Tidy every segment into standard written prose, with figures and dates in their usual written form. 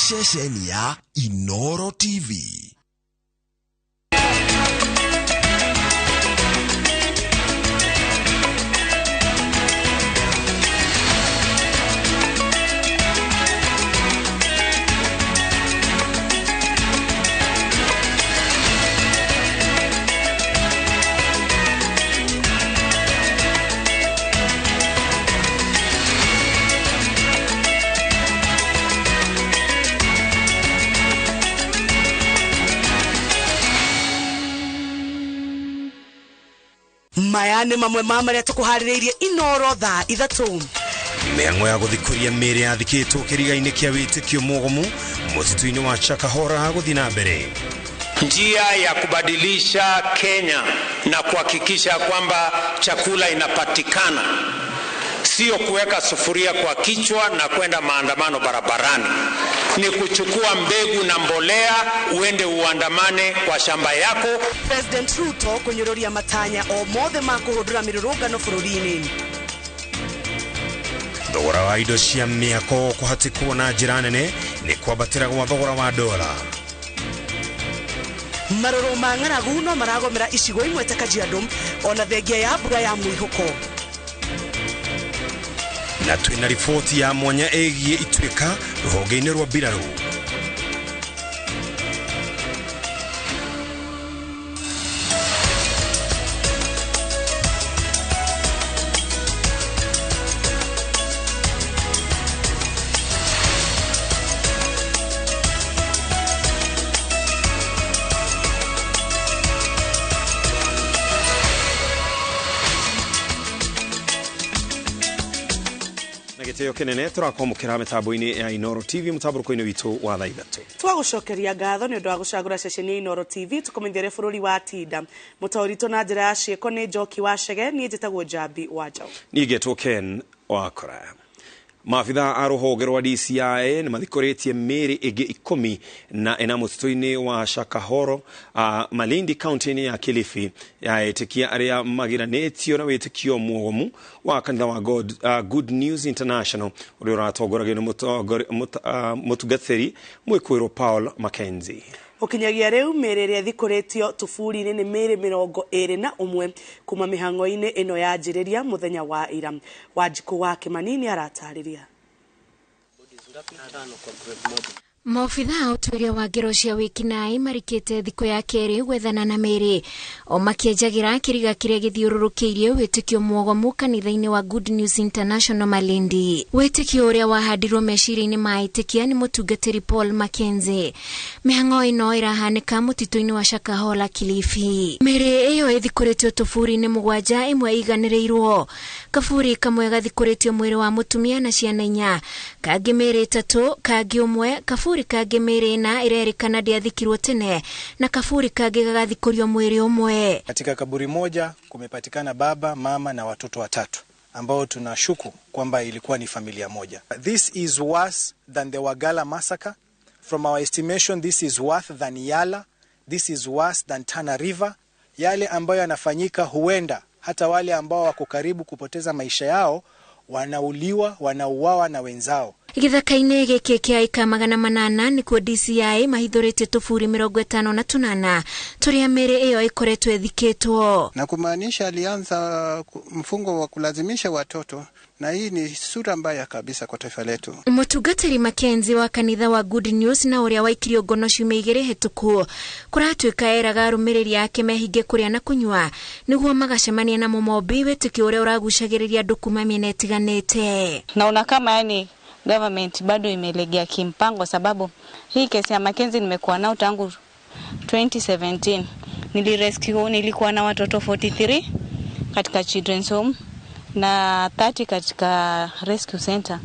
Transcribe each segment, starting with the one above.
ceceni ya Inoro TV. Mayane mamwe mamaria tukuhaririirie Inoro thaa 3. Miango ya guthikuria miri yathikitwo kiriga-ini kia witikio mugomu mutituini wa Chakahora guthina mbere. Njia ya kubadilisha Kenya na kuhakikisha kwamba chakula inapatikana, sio kuweka sufuria kwa kichwa na kwenda maandamano barabarani. Ni kuchukua mbegu na mbolea uende uandamane kwa shamba yako. President Ruto kunyororia matanya o mothe makuhudura mirurungano bururi-ini. Thogora wa indo cia miako kuhatikwo na njira nene ni kwabatira gwa thogora wa dola. Maroro ma ng'aragu no maragomera icigo imwe ta Kajiado ona thengia ya mbura ya mwihuko. Na twina ripoti ya mwanya egie itwika ruhonge-ini rwa mbiraru. Teo kenene turakomukira mitambo-ini ya Inoro TV mutaburuko-ini witu wa thaa 3. Twagucokeria ngatho ni undu wa gucagura ceceni ya Inoro TV tukomendeire bururi wa Tinda. Mutaurito na njira ya cieko ni Njoki wa Chege ni njitagwo Jambi wa Njau. Nigetwo Ken wakora. Maafitha a ruhonge rwa DCI ni mathikoretie miri igi 10 na ena mutituini wa Chakahoro Malindi County ya Kilifi ya etikia aria magiranetio na wetikio mugomu wa kanitha wa Good News International uri uratongoragio ni mutugatheri Mwikwiro Paul Mackenzie. Ukinyagia riu mirire thikoretio tufuri-ini ni miri 21 kuma mihango-ini ino ya njiriria muthenya wa ira. Wanjiku wa Kimanini aratariria. Maofitha utuiria wa ngero cia wikinai marikite thiko ya keri gwethana na miri o makienjagira kiriga kiria githiururukiirie witikio muogomu kanitha-ini wa Good News International Malindi. Witikio uria wahandirwo meciria-ini ma itikia ni mutungatiri Paul Mackenzie. Mihango ino irahanika mutito-ini wa Chakahora Kilifi. Miri iyo ithikuritio tufuri-ini 7 imwe iganirirwo. Kaburi kamwe gathikuritio mwiri wa mutumia na ciana 4, kangi miri 3, kangi umwe, kaburi kangi miri 4 irerikana ndiathikirwo tene na kaburi kangi gagathikurio mwiri umwe. Katika kaburi moja kumepatikana baba, mama na watoto 3 ambao tunashuku kwamba ilikuwa ni familia moja. This is worse than the Wagala massacre. From our estimation, this is worse than Yala. This is worse than Tana River. Yale ambayo yanafanyika huenda hata wale ambao wako karibu kupoteza maisha yao wanauawa na wenzao. Githaka-ini giki kia ika 800 nikuo DCI mahithurite tufuri 58 turia miri iyo ikoretwo ethikitwo. Na kumaanisha alianza mfungo wa kulazimisha watoto, na hii ni sura mbaya kabisa kwa taifa letu. Mutungatiri Mackenzie wa kanitha wa Good News na uria waikirio ngono ciumia 2 hituku kuratwika eraga rumiriri yake mehinge kuria na kunywa niguo magacemania na mumombi witikio uria uragucagiriria andu kuma miena itiganite. Naona kama yani government bado imelegea kimpango, sababu hii kesi ya Mackenzie nimekuwa nao tangu 2017. Nilikuwa na watoto 43 katika children's home na 30 katika rescue center.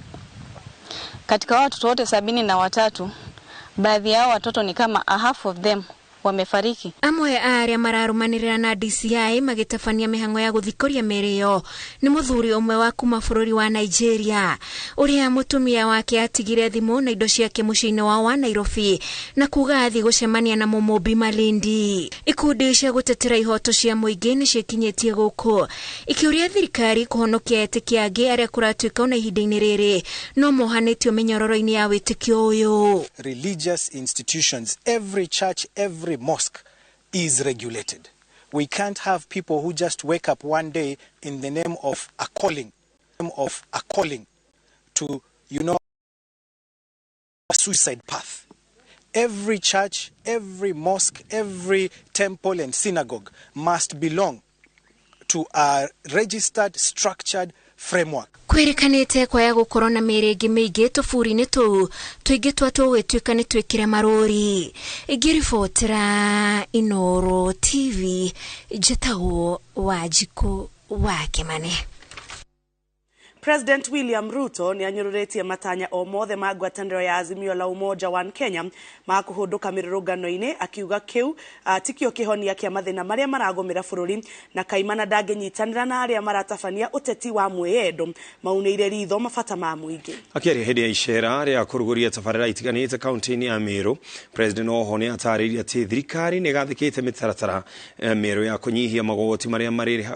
Katika watoto wote 73, baadhi yao watoto ni kama half of them wamefariki. Amwe aria mararumanirira na DCI magitafania mihango ya guthikoria merio ni muthuri umwe wa kuma bururi wa Nigeria uria mutumia wake atigire thimu na indo ciake muciini wa Nairobi na kuga athi gucemania na Momobi Malindi. Ikundi cia gutetera ihoto cia muingi ni cikinyitie guku ikiuria thirikari kuhonokia etĩkia angi aria kuratuika na ihinda-ini riri no mohanitio minyororo-ini ya witikio uyu. Religious institutions, every church, every mosque is regulated. We can't have people who just wake up one day in the name of a calling to, a suicide path. Every church, every mosque, every temple and synagogue must belong to a registered, structured framework. Kwirikanite kwa ya gukorwo na miringi miingi tuburi-ini tuu twingi twa tugwituika ni twikire maruri. Igiribotera Inoro TV njetago Wanjiku wa Kimani. President William Ruto ni anyururetie matanya o mothe ma ngwataniro ya Azimio la Umoja One Kenya ma kuhunduka mirurungano-ini akiuga kiu tikio kihonia kia mathina maria maragomera bururi na kaimana ndanginyitanira na aria maratabania uteti wa mwiyendo maunire ritho mabata ma muingi. Akiaria hindi ya icera ria kuruguria tabarĩra itiganĩte kaunti-ini ya Meru, President oho ni atariria ati thirikari ni gathikite mitaratara Meru ya kunyihia magoti maria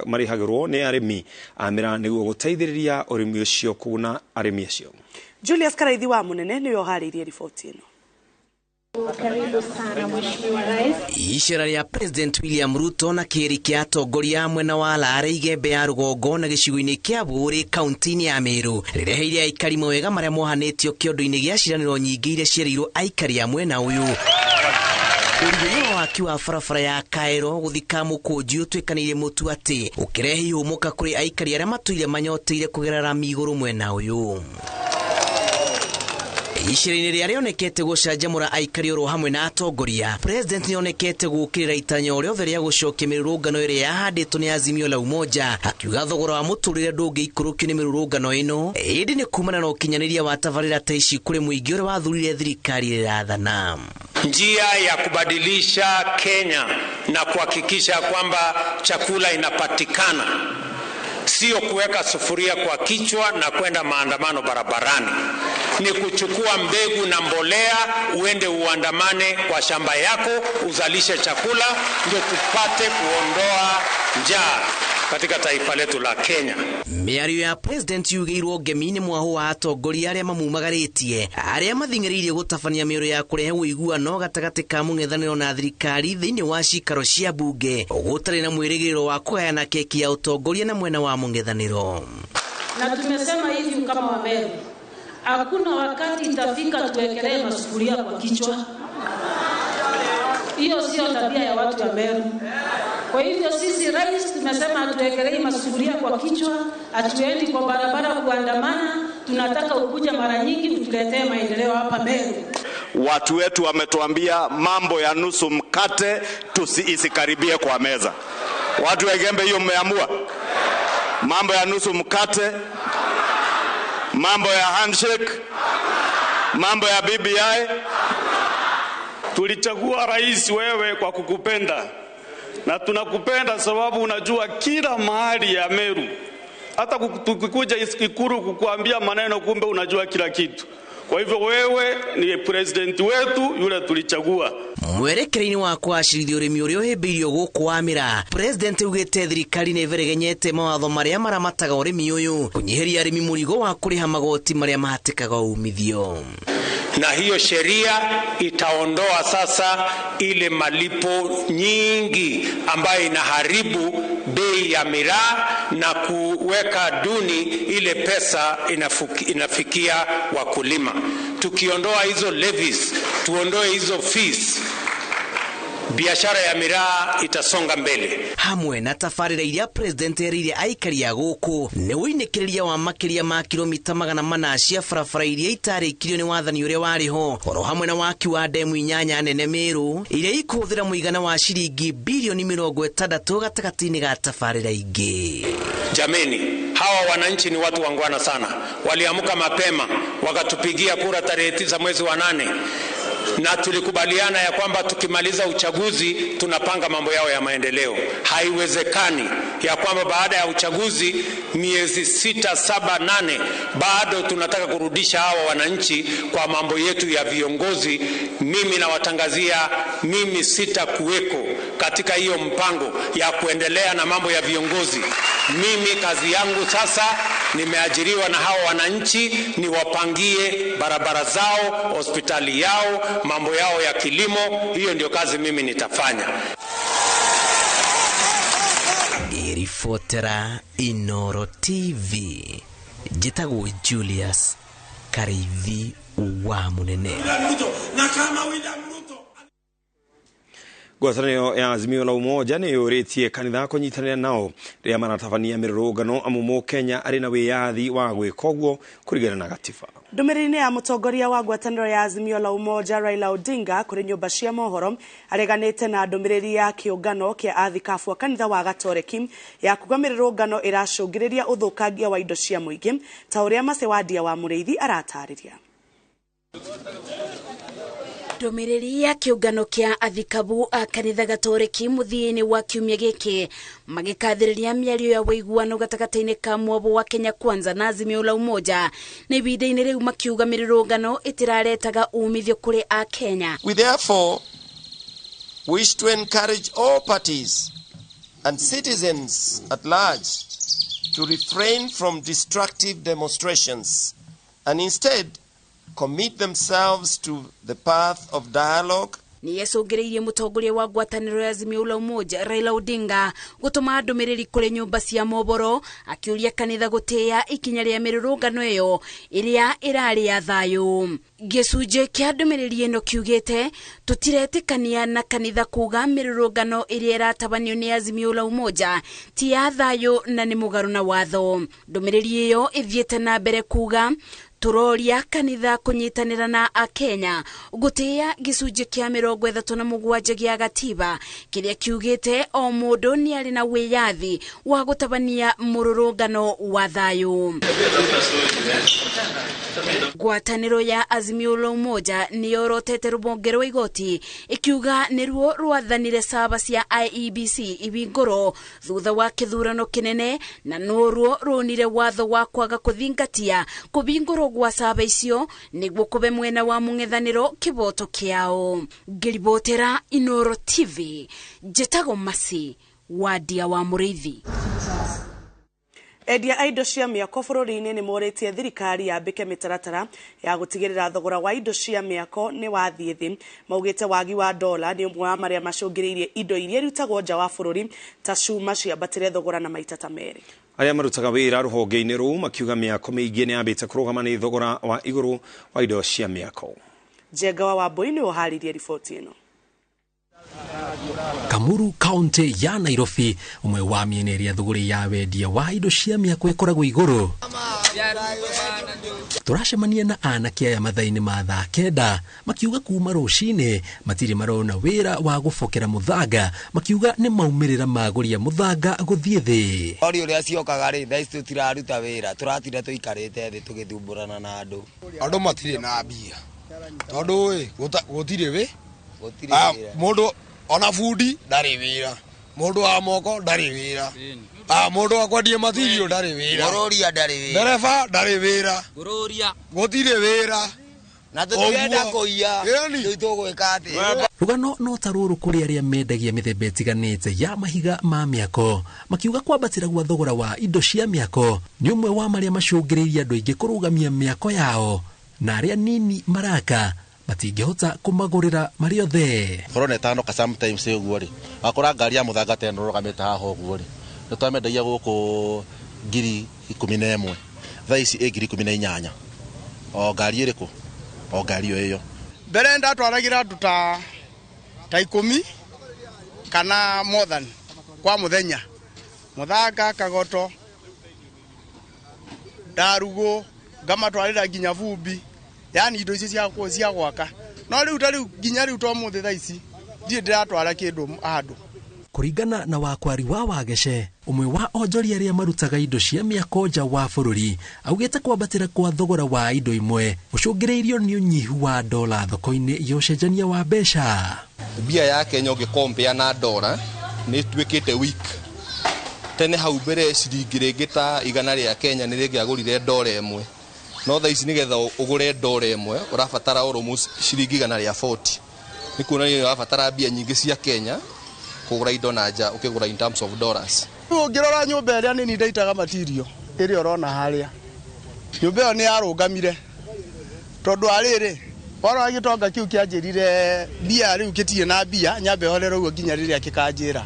marihagirwo ni arimi amira niguo guteithĩrĩria urimi ucio kuna arimi acio. Julius Karaithi wa Munene niyo haririe ripoti ino. Karibu sana Mheshimiwa Rais. Icera ria President William Ruto na kiri kia atongoria mwena wa Lare igembe ya rugongo na gicigo-ini kia Buri kaunti-ini ya Meru rireheire aikari mawega maria mohanitio kiondo-ini gia ciraniro nyingi iria ciarĩirwo aikari a mwena uyu. Urugero waki wa barabara ya Kairo guthika mukunji utwikaniire mutu ati ukirehe ihumuka kuri aikari aria matuire manyoteire kugerera miguru mwena uyu. Icera-ini ria rionekete gucanjamura aikari oro hamwe na atongoria, President nionekete gukirira itanya riothe ria gucokia mirurungano iria yahanditwo ni Azimio la Umoja, akiuga thogora wa muturire ndungiikurukio ni mirurungano ino indi ni kumana na ukinyaniria wa tabarĩra ta ici kuri muingi uria wathurire thirikari irathana. Njia ya kubadilisha Kenya na kuhakikisha kwamba chakula inapatikana, sio kuweka sufuria kwa kichwa na kwenda maandamano barabarani. Ni kuchukua mbegu na mbolea uende uandamane kwa shamba yako uzalishe chakula ndio tupate kuondoa njaa katika taifa letu la Kenya. Miario ya President yugeirwo gemini mwaho wa atongoria aria mamumagaritie aria mathing'ĩrĩirie gutabania mĩoro ya kurehe ũiguano gatagatĩ ka mũng'ethanĩro na thirikari thĩinĩ wa cikaro cia bunge gũtarĩ na mwĩrĩgĩrĩro wa kũgayana keki ya utongoria na mwena wa mũng'ethanĩro. Na tumesema hivi kama Wameru, hakuna wakati itafika tuwekelee masufuria kwa kichwa. Hiyo sio tabia ya watu wa Meru. Kwa hivyo sisi rais tumesema hatuwekelei masufuria kwa kichwa, hatuendi kwa barabara kuandamana, tunataka ukuja mara nyingi utuletee maendeleo hapa Meru. Watu wetu wametuambia mambo ya nusu mkate isikaribie kwa meza. Watu wa Gembe hiyo mmeamua? Mambo ya nusu mkate, mambo ya handshake, mambo ya BBI. Tulichagua rais wewe kwa kukupenda. Na tunakupenda sababu unajua kila mahali ya Meru. Hata tukikuja Ikulu kukuambia maneno kumbe unajua kila kitu. Kwa hivyo wewe ni president wetu yule tulichagua. Mwerekereini wa kwacirithia urimi uria uhimbiirio guku Wamira, President ugite thirikari ni veregenyete mawatho maria maramataga urimi uyu kunyihiria arimi murigo wa kuriha magoti maria mahatikaga umithio. Na hiyo sheria itaondoa sasa ile malipo nyingi ambayo inaharibu bei ya miraa na kuweka duni ile pesa inafikia wakulima. Tukiondoa hizo levies, tuondoe hizo fees, biashara ya miraa itasonga mbele. Hamwe na tabarĩra iria President erire aikari ya guku ni uinĩkĩrĩria wa makiria ma kilomita 400 cia barabara iria itarĩkirio ni wathani uria wariho, oro hamwe na waki wa ndemu 8 nene Meru iria ikuhũthĩra mũigana wa ciringi bilioni 60 gatagati-inĩ ga tabarĩra ingĩ. Jameni, hawa wananchi ni watu wangwana sana. Waliamka mapema wakatupigia kura tarehe 9 mwezi wa 8. na tulikubaliana ya kwamba tukimaliza uchaguzi tunapanga mambo yao ya maendeleo. Haiwezekani ya kwamba baada ya uchaguzi miezi 6, 7, 8 bado tunataka kurudisha hawa wananchi kwa mambo yetu ya viongozi. Mimi nawatangazia, mimi sitakuweko katika hiyo mpango ya kuendelea na mambo ya viongozi. Mimi kazi yangu sasa, nimeajiriwa na hawa wananchi, niwapangie barabara zao, hospitali yao, mambo yao ya kilimo. Hiyo ndio kazi mimi nitafanya. Irifotera Inoro TV. Jitagu Julius Karithi wa Munene. Ngwatanĩro ya Azimio la Umoja nĩ yũrĩtie kanitha kũnyitanĩra nao rĩrĩa maratabania mĩrũrũngano amu Mũkenya arĩ na wĩyathi wa gwĩka ũguo kũringana na gatiba. Ndũmĩrĩri-inĩ ya mũtongoria wa ngwatanĩro ya Azimio la Umoja Raila Odinga kũrĩ nyũmba cia mohoro areganĩte na ndũmĩrĩri ya kĩũngano kĩa athikabu a kanitha wa Gatoreki ya kuga mĩrũrũngano ĩracũngĩrĩria ũthũkangia wa indo cia mũingĩ ta ũrĩa Mase Wadia wa Mũrĩithi aratarĩria. Ndũmĩrĩri ya kĩũngano kĩa athikabu a kanitha Gatoreki mũthia-inĩ wa kiumia gĩkĩ magĩkathĩrĩria mĩario ya wĩiguano gatagatĩ-inĩ ka mwabo wa Kenya Kwanza na Azimio la Umoja na ihinda-inĩ rĩu makiuga mĩrũrũngano ĩtiraretaga umithio kũrĩ a Kenya. We therefore wish to encourage all parties and citizens at large to refrain from destructive demonstrations and instead commit themselves to the path of dialogue. Ni yacũngĩrĩirie mũtongoria wa ngwatanĩro ya Azimio la Umoja Raila Odinga gũtũma ndũmĩrĩri kũrĩ nyũmba cia mohoro akĩũria kanitha gũtĩĩa ikinya rĩa mĩrũrũngano ĩyo ĩrĩa ĩrarĩ ya thayũ. Gĩcunjĩ kĩa ndũmĩrĩri ĩno kiugĩte tũtiretĩkania na kanitha kuga mĩrũrũngano ĩrĩa ĩratabanio nĩ Azimio la Umoja ti ya thayũ na nĩ mũgarũ na watho. Ndũmĩrĩri ĩyo ĩthiĩte na mbere kuga turoria kanitha kunyitanira na akenya gutia gicunjĩ kĩa 37 gĩa gatiba kĩrĩa kiugĩte o mũndũ nĩ arĩ na wĩyathi wa gũtabania mũrũrũngano wa thayũ. Ngwatanĩro ya Azimio la Umoja nĩ yorotete rũhonge rwa igoti ikiuga nĩruo rwathanire saba cia IEBC ibingũro thutha wa kĩthurano kĩnene na noruo rũnire watho wa kwaga kũthingatia kũbingũrwo gwa saba icio nĩguo kũbe mwena wa mũng'ethanĩro kĩboto kĩao. Ngĩribotera Inoro TV, Njĩtagwo Masi Wadia wa Mũrĩithi. Endia a indo cia mĩako bũrũri-inĩ nĩ morĩtie thirikari yambĩke mĩtaratara ya gũtigĩrĩra thogora wa indo cia mĩako nĩ wathiĩ thĩ. Maugĩte wagi wa dola nĩ ũmwe wa marĩa macũngĩrĩirie indo iria irutagwo nja wa bũrũri ta cuma ciambatĩre thogora na maita ta merĩ. Arĩa marutaga wĩra rũhonge-inĩ rũu makiuga mĩako mĩingĩ nĩ yambĩte kũrũgama nĩ thogora wa igũrũ wa indo cia mĩako. Njenga wa Mbũi nĩ ũharĩirie riboti ĩno. Kamuru County ya Nairobi umwe wa mĩena ĩrĩa thogora ya wendia wa indo cia mĩako ĩkoragwo igũrũ. Turacemania na anake aya mathaa-inĩ ma thaa kenda makiuga kuma rũcinĩ matirĩ marona wĩra wa gũbokera mũthanga, makiuga nĩ maumĩrĩra magũria mũthanga gũthiĩ thĩ. Ori ũrĩa ciokaga rĩ thaa ici tũtiraruta wĩra, tũratinda tũikarĩte thĩ tũgĩthumburana na andũ. Andũ matirĩ na mbia tondũ gũtirĩ wĩ mũndũ ona bundi ndarĩ wĩra, mũndũ wa moko ndarĩ wĩra, mũndũ wa kwendia material ndarĩ wĩra, gũroria ndarĩ wĩra, ndereba ndarĩ wĩra, gũtirĩ wĩra na tũtirenda kũiya tũgwĩka atĩ. Rũgano no ta rũrũ kũrĩ arĩa mendagia mĩthemba ĩtiganĩte ya mahiga ma mĩako makiuga kwambatĩra gwa thogora wa indo cia mĩako nĩ ũmwe wa marĩa macũngĩrĩirie andũ aingĩ kũrũgamia mĩako yao na arĩa nini maraka matingĩhota kũmagũrĩra marĩ othe. Korona ĩtanoka sometimes ũguo rĩ akora ngari ya mũthanga tena rũgamĩte haha ũguo rĩ nĩ twamendagia gũkũ 11,000 thaa ici 18,000 o ngari ĩrĩkũ o ngari ĩyo. Mbere ndatwaragira andũ ta 10 kana more than kwa mũthenya, mũthanga, kagoto, ndarugo ngamatwarĩra nginya vumbi, yani indo ici cia gwaka. No rĩu ta rĩu nginya rĩu to mũthĩ thaa ici ndirĩ ndiratwara kĩndũ handũ. Kuringana na wakwari wa Wagece, umwe wa onjoria aria marutaga indo cia miako nja wa bururi, augite kwambatira kwa thogora wa indo imwe ucungiriirio ni unyihu wa dola thoko-ini ya ucenjania wa mbeca. Bia ya Kenya ugikompea na dola ni twikite weak. Tene hau mbere ciringi ringi ta igana ria Kenya ni ringiagurire dola imwe. No tha ici nigetha ugure dola imwe urabatara almost ciringi igana ria 40. Ni kuonania urabatara bia nyingi cia Kenya kugura indo na nja ukigura in terms of dollars. Ngirora nyumba iria nini ndaitaga material iri urona haria. Nyumba iyo ni yarungamire. Tondu ariri wara gitonga kiu kianjirire bia riu kitie na bia nyambe horero ugo ginya riria kikanjira.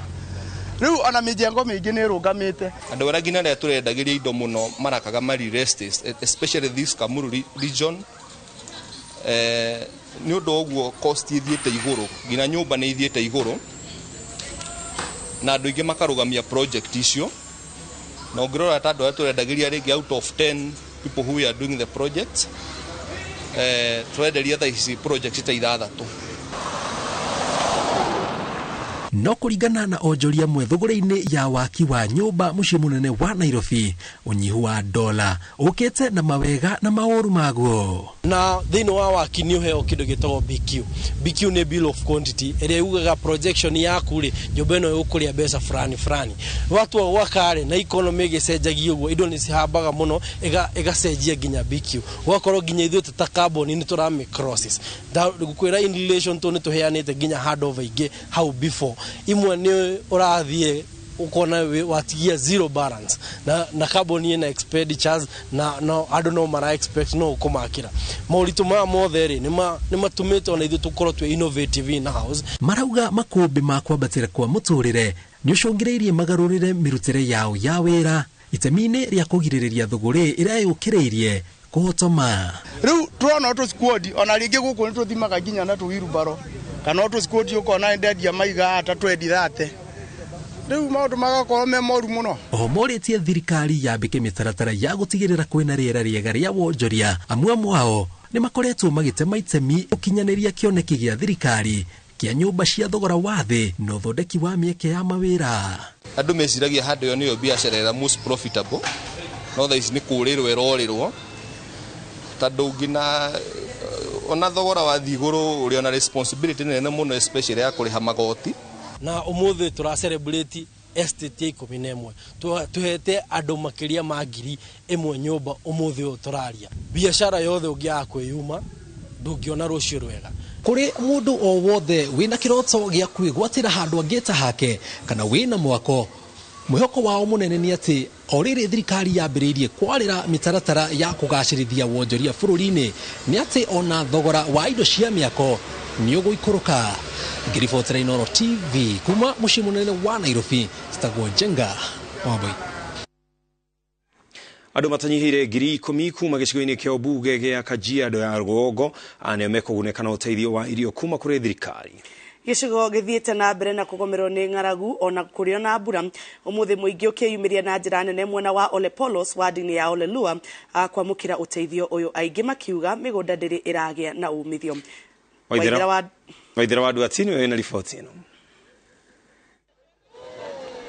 Riu ona mijengo mingi ni rungamite. Andu ara ginya ria turendagiria indo muno marakaga mari restes, especially this Kamuru region. Ni undu oguo cost ithiete iguru, ginya nyumba ni ithiete iguru. Na andu ingi makarugamia project icio. Na ngirora ta andu ara turendagiria ringi out of 10 people who are doing the project, turenderia tha ici project ta ithathatu. No kuringana na onjoria mwe thogora-ini ya waki wa nyumba mucii munene wa Nairobi, unyihu wa dola ukite na mawega na maoru maguo. Na thini wa waki ni uheo kindu gitagwo BQ. BQ ni bill of quantity iria yugaga projection yaku ri nyumba ino ukuria mbeca fulani. Watu wakare na economy gicenjagia uguo indo ni cihambaga muno igacenjia ginya BQ. Wakorwo ginya ithuĩ ta carbon ni turame crosses. Da gukwira in relation to ni tuheanite ginya handover ingi how before. Imwe ni urathie ukona watigia zero balance na carbon ina expenditures na I don't know mara expect no kumakira mauritu ma mothe ri ni matumite ona ithu tukorwo twe innovative in house. Marauga makumbi ma kwambatira kwa muturire ni ucungiriirie magarurire mirutire yao ya wira itemini ria kugiririria thuguri ira yukiriirie kuhotoma. Riu turona tu squad ona ringi guku ni tuthimaga ginya na tuwirubaro kana tu squad ukona ndendia maiga atatu edithate. Riu maundu magakorwo me moru muno. Moritie thirikari yambike mitaratara ya gutigirira kwina riera riega ria wonjoria. Amwe mwao ni makoretwo magitema itemi ukinyaniria kioneki gia thirikari kia nyumba cia thogora wa thi no uthondeki wa mieke ya mawira. Andu meciragia handu yo niyo biashara ira most profitable. No tha ici ni kurirwo irorirwo tondu ngina ona thogora wa thiguru uri ona responsibility nene muno especially ya kuriha magoti. Na umuthi tura celebrate estate 11 tuhete andu makiria ma ngiri imwe nyumba umuthi uturaria biashara yothe ungiaga kwiyuma ndungiona rucio rwega. Kuri mundu o wothe wina kiroto gia kwigwatira handu angita hake kana wina mwako mwihoko wao munene ni ati oriri thirikari yambiriirie kwarira mitaratara ya kugacirithia wonjoria bururi-ini ni ati ona thogora wa indo cia miako ni uguikuruka. Ngiribotera Inooro TV kuma mucii munene wa Nairobi, Stagwo Jenga Wambui. Andu matanyihire ngiri 10 kuma gicigo-ini kia bunge gia Kajiado ya Rũgongo aneo mekugunĩka ũteithio wa irio kuma kũrĩ thirikari. Gicigo githiete na mbere na kugomerwo ni ng'aragu ona kurio na mbura umuthi muingi ukiyumiria na njira nene mwena wa Ole Polos wadi-ini ya Ole Lua kwamukira uteithio uyu aingi makiuga migunda ndiri iragia na umithio. Waithira wa Duatini wena riboti ino.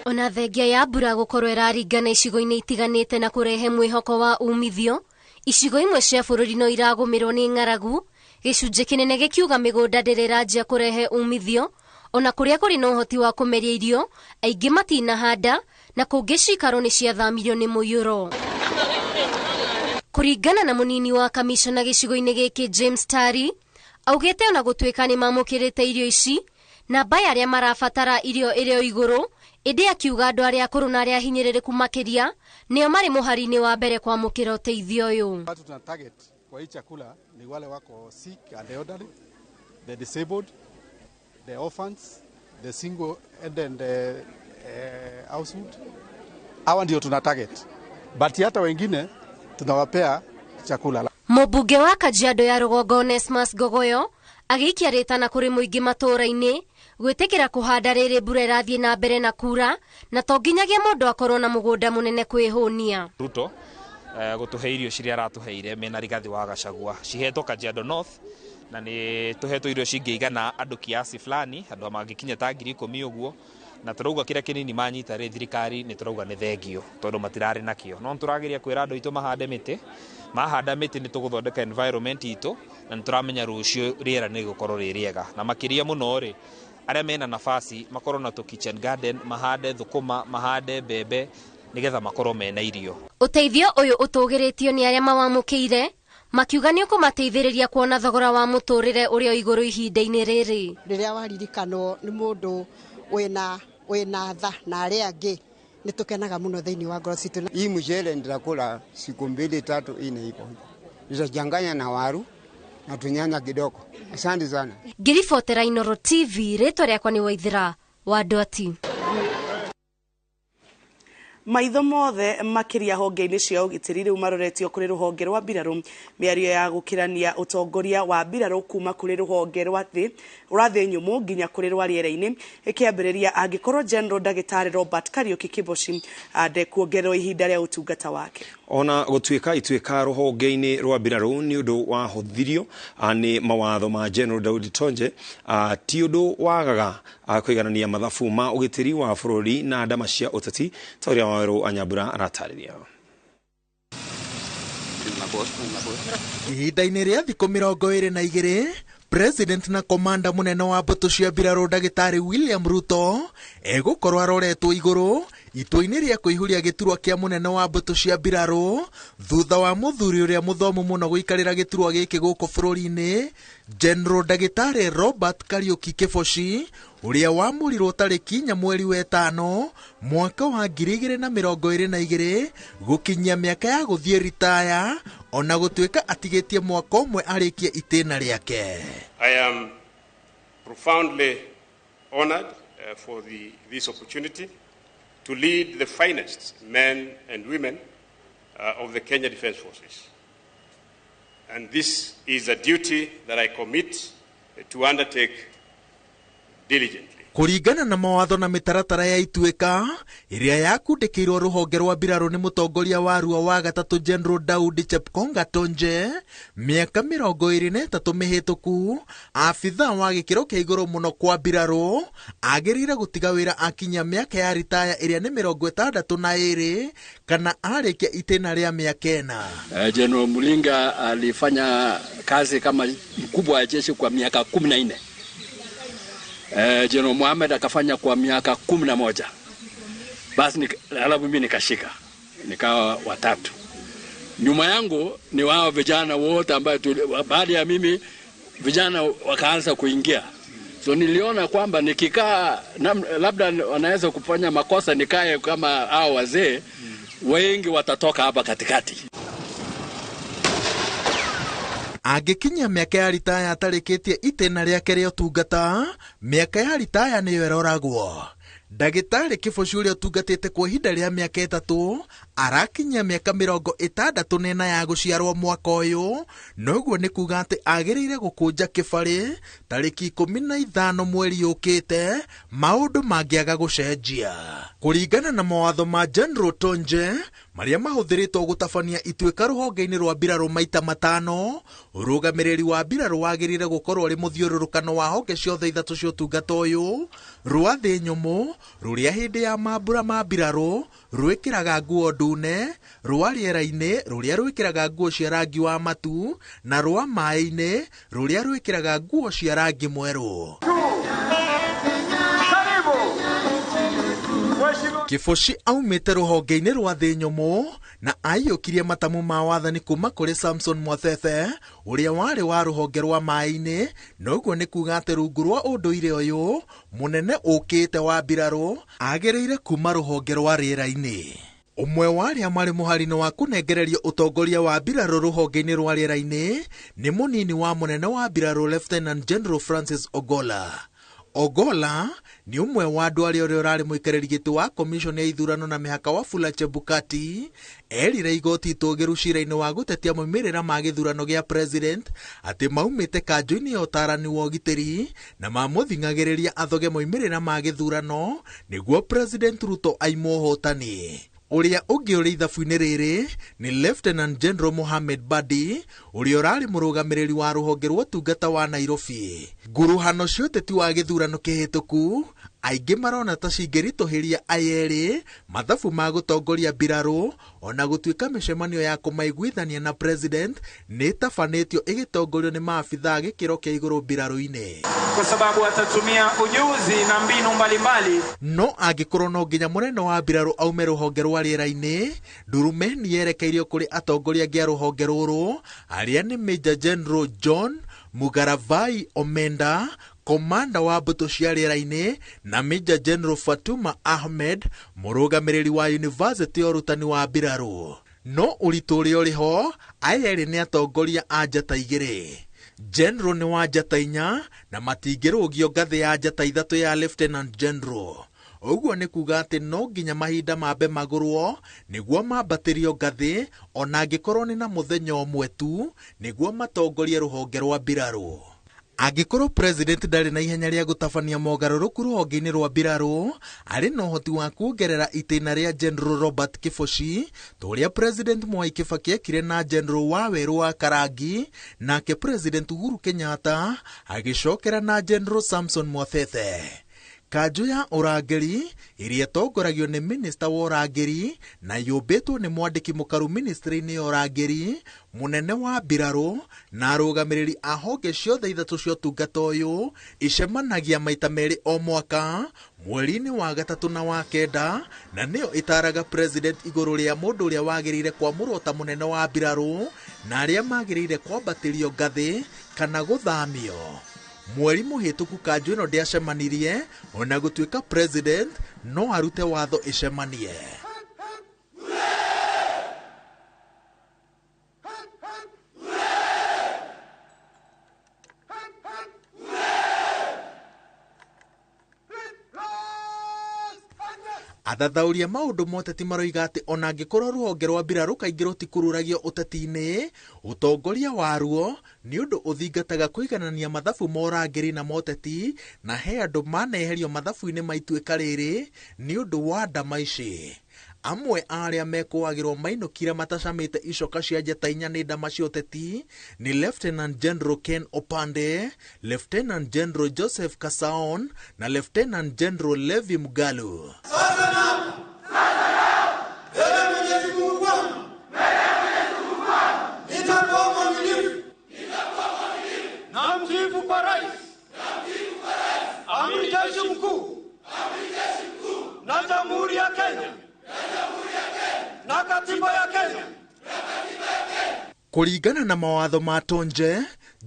Ona thengia ya mbura gukorwo iraringana icigo-ini itiganite na kurehe mwihoko wa umithio, icigo imwe cia bururi no iragumirwo ni ng'aragu, gicunji kinene gikiuga migunda ndiri iranjia kurehe umithio, ona kuria kuri na uhoti wa kumeria irio aingi matinahanda na kungi cikaro ni ciathamirio ni muyuro. Kuringana na munini wa kamishona gicigo-ini giki James Tari, augete ona gutwika ni mamukirite irio ici na baya aria marabatara irio irio iguru, indi akiuga andu aria akuru na aria hinyiririku makiria nio mari muhari-ini wa mbere kwamukira uteithio uyu. Watu tuna target kwa hii chakula ni wale wako sick and elderly, the disabled, the orphans, the single and household. Hawa ndio tuna target, but hata wengine tunawapea chakula. Mubunge wa Kajiado ya Rũgongo Onesmus Gogoyo agiikia ritana kuri muingi matura-ini gwitikira kuhanda riri mbura irathie na mbere na kura na to nginyagia mundu akorwo na mugunda munene kwihunia. Ruto gutuhe irio ciria aratuheire mena Rigathi wa Gachagua cihetwo Kajiado North na nĩ tũhetwo irio cingĩigana andũ kiasi fulani, andũ mangĩkinya ta 10,000 ũguo, na tũrauga kĩrĩa kĩnini manyita rĩ thirikari nĩ tũrauga nĩ thengio tondũ matirarĩ nakĩo. No tũrageria kwĩra andũ aitũ mahande mĩtĩ, mahanda mĩtĩ nĩ tũgũthondeka environment itũ, na nĩ tũramenya rũciũ rĩera nĩ gũkorwo rĩ rĩega. Na makĩria mũno rĩ, arĩa mena nafasi makorwo na tũ kitchen garden, mahande thũkũma, mahande mbembe, nigetha makorwo mena irio. Uteithio ũyũ ũtũgĩrĩtio nĩ arĩa mawamũkĩire, makiuga nĩ ũkũmateithĩrĩria kuona thogora wa mũtũrĩre ũrĩa igũrũ ihinda-inĩ rĩrĩ. Rĩrĩa waririkanwo nĩ mũndũ wĩna tha na arĩa angĩ, nĩ tũkenaga mũno thĩinĩ wa ngoro citũ. Hii mchele nitakula siku 2-3 ine hivyo. Nitachanganya na waru na tunyanya kidogo. Asante sana. Ngiribotera Inooro TV, rĩtwa rĩakwa nĩ Waithĩra wa Ndwati. Maitho mothe makiria honge-inĩ cia ũgitĩri rĩu maroretio kũrĩ rũhonge rwa mbirarũ. Mĩario ya gũkĩrania ũtongoria wa mbirarũ kuma kũrĩ rũhonge rwa thĩ nyũmũ nginya kũrĩ rwa rĩera-inĩ ĩkĩambĩrĩria angĩkorwo General Ndagĩtarĩ Robert Kariuki Kiboshi ndekuongererwo ihinda rĩa ũtungata wake. Ona gũtuĩka ituĩka rũhonge-inĩ rwa mbirarũ nĩ ũndũ wahũthirio nĩ mawatho ma General Daudi Tonje, ti ũndũ wagaga kũiganania mathabu ma ũgitĩri wa bũrũri na ndama cia ũteti ta ũrĩa Waweru Anyambura aratarĩria. Ihinda-inĩ rĩa thikũ 22, President na komanda mũnene wa mbũtũ cia mbirarũ Ndagĩtarĩ William Ruto egũkorwo aroretwo igũrũ itua-inĩ rĩa kũihũria gĩturwa kĩa mũnene wa mbũtũ cia mbirarũ thutha wa mũthuri ũrĩa mũthomu mũno gũikarĩra gĩturwa gĩkĩ gũkũ bũrũri-inĩ, General Ndagĩtarĩ Robert Kariuki Kiboshi, ũrĩa wamũrirwo tarĩki 4 mweri wa 5 mwaka wa 2022 gũkinyia mĩaka ya gũthiĩ ritaya, ona gũtuĩka atigĩtie mwaka ũmwe arĩkie itĩna rĩake. I am profoundly honored for this opportunity to lead the finest men and women of the Kenya Defence Forces. And this is a duty that I commit to undertake diligently. Kũringana na mawatho na mĩtaratara ya ituĩka ĩrĩa yakundĩkĩirwo rũhonge rwa mbirarũ nĩ mũtongoria wa ruo wa gatatũ General Daudi Chepkonga Tonje, mĩaka 23 mĩhĩtũku, abitha wa gĩkĩro kĩa igũrũ mũno kwa mbirarũ agĩrĩire gũtiga wĩra akinya mĩaka ya ritaya ĩrĩa nĩ 62 kana arĩkia itĩna rĩa mĩaka 4. General Mulinga alifanya kazi kama mkubwa wa jeshi kwa miaka 14. General Mohamed akafanya kwa miaka 11. Basi alafu mimi nikashika, nikawa watatu. Nyuma yangu ni wao vijana wote ambao baada ya mimi vijana wakaanza kuingia. So niliona kwamba nikikaa labda wanaweza kufanya makosa, nikae kama hao wazee wengi watatoka hapa katikati. Agĩkinya mĩaka ya ritaya atarĩkĩtie itĩna rĩake rĩa ũtungata, mĩaka ya ritaya nĩyo ĩroragwo. Ndagĩtarĩ Kiboshi ũrĩa ũtungatĩte kwa ihinda rĩa mĩaka 3 arakinyia mĩaka 64 ya gũciarwo mwaka ũyũ, noguo nĩ kuga atĩ agĩrĩire gũkũnja kĩbarĩ tarĩki 15 mweri ũkĩte maũndũ mangĩaga gũcenjia. Kũringana na mawatho ma General Tonje marĩa mahũthĩrĩtwo gũtabania ituĩka rũhonge-inĩ rwa mbirarũ maita 5, ũrũgamĩrĩri wa mbirarũ wagĩrĩire gũkorwo ũrĩ mũthiũrũrũkano wa honge ciothe 3 cia ũtungata ũyũ, rwa thĩ nyũmũ rũrĩa hĩndĩ ya mambura ma mbirarũ rwĩkĩraga nguo ndune, rwa rĩera-inĩ rũrĩa rwĩkĩraga nguo cia rangi wa matu, na rwa maĩ-inĩ rũrĩa rwĩkĩraga nguo cia rangi mwerũ. Kiboshi aumĩte rũhonge-inĩ rwa thĩ nyũmũ na aiyũkirie matamu ma wathani kuma kũrĩ Samson Mwathebe ũrĩa warĩ wa rũhonge rwa maĩ-inĩ, noguo nĩ kuga atĩ rungu rwa ũndũire ũyũ mũnene ũkĩte wa mbirarũ agĩrĩire kuma rũhonge rwa rĩera-inĩ. Ũmwe wa arĩa marĩ mũhari-inĩ wa kũnengereria ũtongoria wa mbirarũ rũhonge-inĩ rwa rĩera-inĩ nĩ mũnini wa mũnene wa mbirarũ Lieutenant General Francis Ogolla. Ogolla ni umwe wa andũ arĩa ũrarĩ mũikarĩri gĩtĩ wa commission ya ithurano na mĩhaka Wafula Chebukati erire igoti itũgĩru cira-inĩ wa gũtetia moimĩrĩra ma gĩthurano gĩa president atĩ maumĩte kanjũ-inĩ ya ũtarani wa ũgitĩri na mamũthing'agĩrĩria athoge moimĩrĩra ma gĩthurano nĩguo President Ruto aimwo hotani. Uria ungi uri ithabu-ini riri ni Lieutenant General Mohamed Badi uria urari murugamiriri wa ruhonge rwa utungata wa Nairobi. Nguruhano cia uteti wa githurano kihituku aingi marona ta cingiritohiria ayeri mathabu ma gutongoria mbiraru, ona gutuika micemanio ya kumaiguithania na president ni tabanitio igitongorio ni maabitha gikiro kia iguru mbiraru-ini, kwa sababu atatumia ujuzi na mbinu mbalimbali. No angikorwo no nginya munene wa mbiraru aume ruhonge rwa riera-ini, ndurume ni yerekeirio kuri atongoria ngia ruhonge ruru aria ni Major General John Mugaravai Omenda, komanda wa mbuto cia riera-ini, na Major General Fatuma Ahmed, murugamiriri wa University ya urutani wa mbiraru. No uritu uria uriho, ayeri ni atongoria a njata igiri. General ni wa njata 4 na matingirugio ngathi ya njata 3 ya Lieutenant General. Uguo ni kuga ati no nginya mahinda mambe magurwo niguo mambatirio ngathi, ona angikorwo ni na muthenya umwe tu niguo matongorie ruhonge rwa mbiraru. Angikorwo president ndari na ihenya ria gutabania mogaruruku ruhonge-ini rwa mbiraru, ari no hoti wa kuongerera itina ria General Robert Kifoshi turia president Mwai Kibaki ekire na General Waweru wa Karangi, nake president Uhuru Kenyatta agicokera na General Samson Mwathethe. Kanjo ya urangeri iria tongoragio ni minister wa urangeri na yumbitwo ni mwandiki mukaru ministry-ini ya urangeri, munene wa mbiraru na arugamiriri a honge ciothe ithatu cia utungata uyu icemanagia maita meri o mwaka mweri-ini wa gatatu na wa kenda, na niyo itaraga president iguru ria mundu uria wagirire kwamurwo ta munene wa mbiraru na aria magirire kwambatirio ngathi kana guthamio. Mweri muhituku kanjo ino ndiacemanirie, ona gutuika president no arute watho icemanie. Athathauria maundu moteti maroiga ati ona angikorwo ruhonge rwa mbiraru kaingĩ rutikururagio uteti-ini, utongoria waruo ni undu uthingataga kuiganania mathabu ma urangeri na moteti, na he andu maneherio mathabu-ini maituika riri ni undu wa ndama ici. Amwe aria mekuagirwo mainukire matacamite icoka cia njata 4 ni ndama cia uteti ni Lieutenant General Ken Opande, Lieutenant General Joseph Kasaon na Lieutenant General Levi Mugalu. Namjibu kwa rais, amiri jeshi mkuu na jamhuri ya Kenya na katiba ya Kenya. Kuringana na mawatho ma tonje,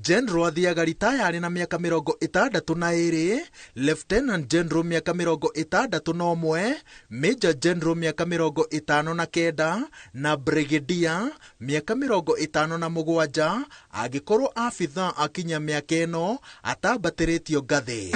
General athiaga ritaya na miaka 62, Lieutenant General miaka 61, Major General miaka 59 na Brigadier miaka 57 angikorwo afitha akinya miaka ino atabatiritio ngathi.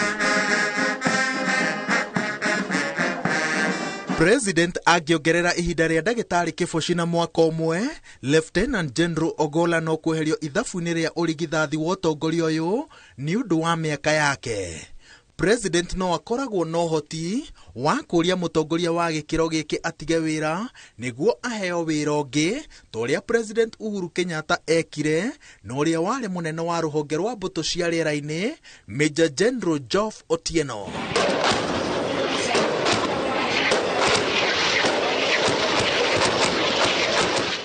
President agiongerera ihinda ria ndagitari Kifoshi na mwaka umwe, Lieutenant General Ogolla no kweherio ithabu-ini ria urigithathi wa utongoria uyu ni undu wa miaka yake. President no akoragwo no hoti wa kuria mutongoria wa gikiro giki atige wira niguo aheo wira ungi toria President Uhuru Kenyatta ekire na uria wari munene wa ruhonge rwa mbuto cia riera-ini Major General Geoff Otieno.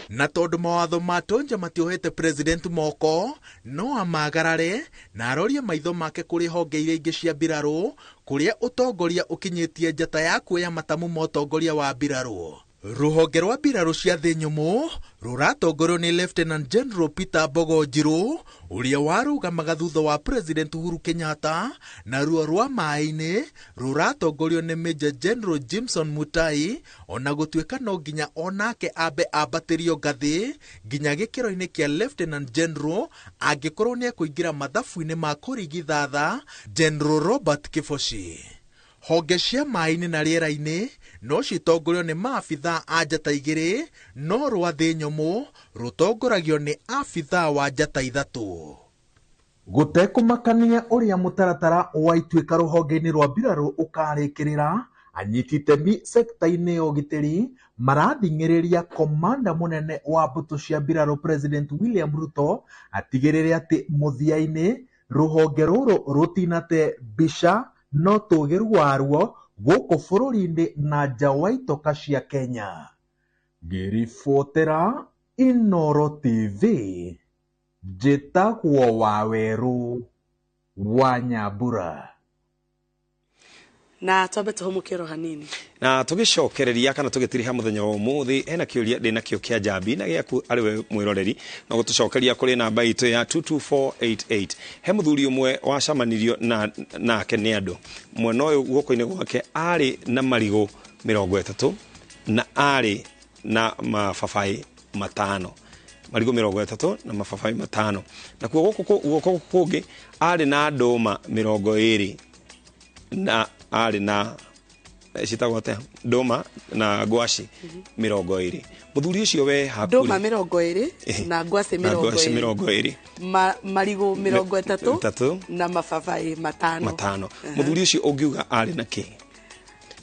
Na tondu mawatho ma tonja matiohete president moko, no amagarare na arorie maitho make kuri honge iria ingi cia mbiraru kuria utongoria ukinyitie njata ya kuoya matamu ma utongoria wa mbiraru. Ruhonge rwa mbiraru cia thi nyumu ruratongorio ni Lieutenant General Peter Mbogo Njiru uria warugamaga thutha wa President Uhuru Kenyatta, na ruo rwa mai-ini ruratongorio ni Major General Jimson Mutai, ona gutuika no nginya onake ambe ambatirio ngathi nginya gikiro-ini kia Lieutenant General angikorwo ni ekuingira mathabu-ini ma kurigithatha General Robert Kifoshi. Honge cia mai-ini na riera-ini no citongorio ni maabitha a njata 2, no rwa thi nyumu rutongoragio ni abitha wa njata 3. Gutekumakania uria mutaratara wa ituika ruhonge-ini rwa mbiraru ukarikirira, anyiti itemi sekta-inĩ ya ũgitĩri marathing'ĩrĩria komanda mũnene wa mbũtũ cia mbirarũ President William Ruto atigĩrĩre atĩ mũthia-inĩ rũhonge rũrũ rũtinate mbica no tũũgĩru waruo gũkũ bũrũri-inĩ na nja wa itoka cia Kenya. Ngĩribotera Inooro TV, njĩtagwo Waweru wa Nyambura. Na twambe tuhumukĩro hanini na tugicokereria kana tugitiriha muthenya wa umuthi ena kiuria ndina kio kia Njambi na giaku ariwe mwiroreri no gutucokeria kuri namba itu ya 22488 he muthuri umwe wacamanirio nake ni andu mwena uyu guoko-ini gwake ari na marigo 30 na ari na mababai matano marigo 30 na mababai matano na kuo guoko kungi ari na ndoma 20 na ari na citagote ndoma na ngwaci 20 muthuri ucio we hakuri ndoma 20 na ngwaci 20 marigo 30 na mababai matano muthuri ucio ungiuga ari na ki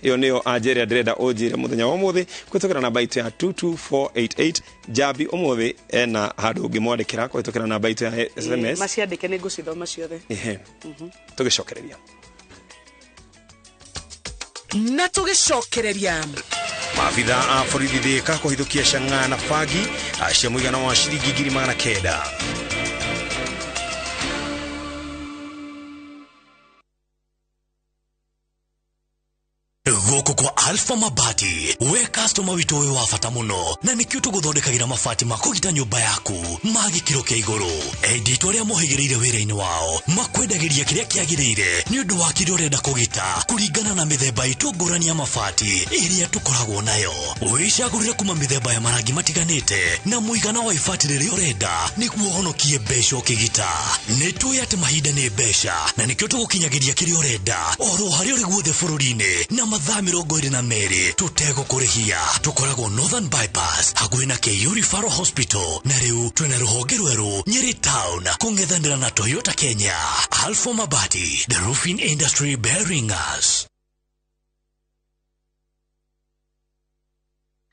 iyo niyo anjeria ndrenda unjire muthenya wa umuthi kwitokera namba itu ya 22488 Njambi umuthi ena handu ungimwandikira kwitokera namba itu ya SMS maciandike ni ngucithoma ciothe tugicokereria na tugicokereria maabitha a borithi Thika kuhithukia Chang'a na Fagi acia muigana wa ciringi 900. Goko kwa Alpha Mabati we customer witu we wafata muno na nikio tuguthondekagira mabati makugita nyumba yaku magikiro kia iguru edito ria mohigireire wira-ini wao makwendagiria kiria kiagirire ni undu wa kiria urenda kugita kuringana na mithemba itu ngurani ya mabati iria tukoragwo nayo wicagurire kuma mithemba ya marangi matiganite na muigana wa ibati riria urenda niguo honokie mbeca ukigita nitui ati mahinda ni mbeca na nikio tugukinyagiria kiria urenda oro haria uri guothe bururi-ini na mathaa 22 tutego kurihia tukoragwo Northern Bypass hakuhi na KU Referral Hospital na riu twina ruhonge rweru Nyeri Town kungethanira na Toyota Kenya. Alpha Mabati, the roofing industry bearing us.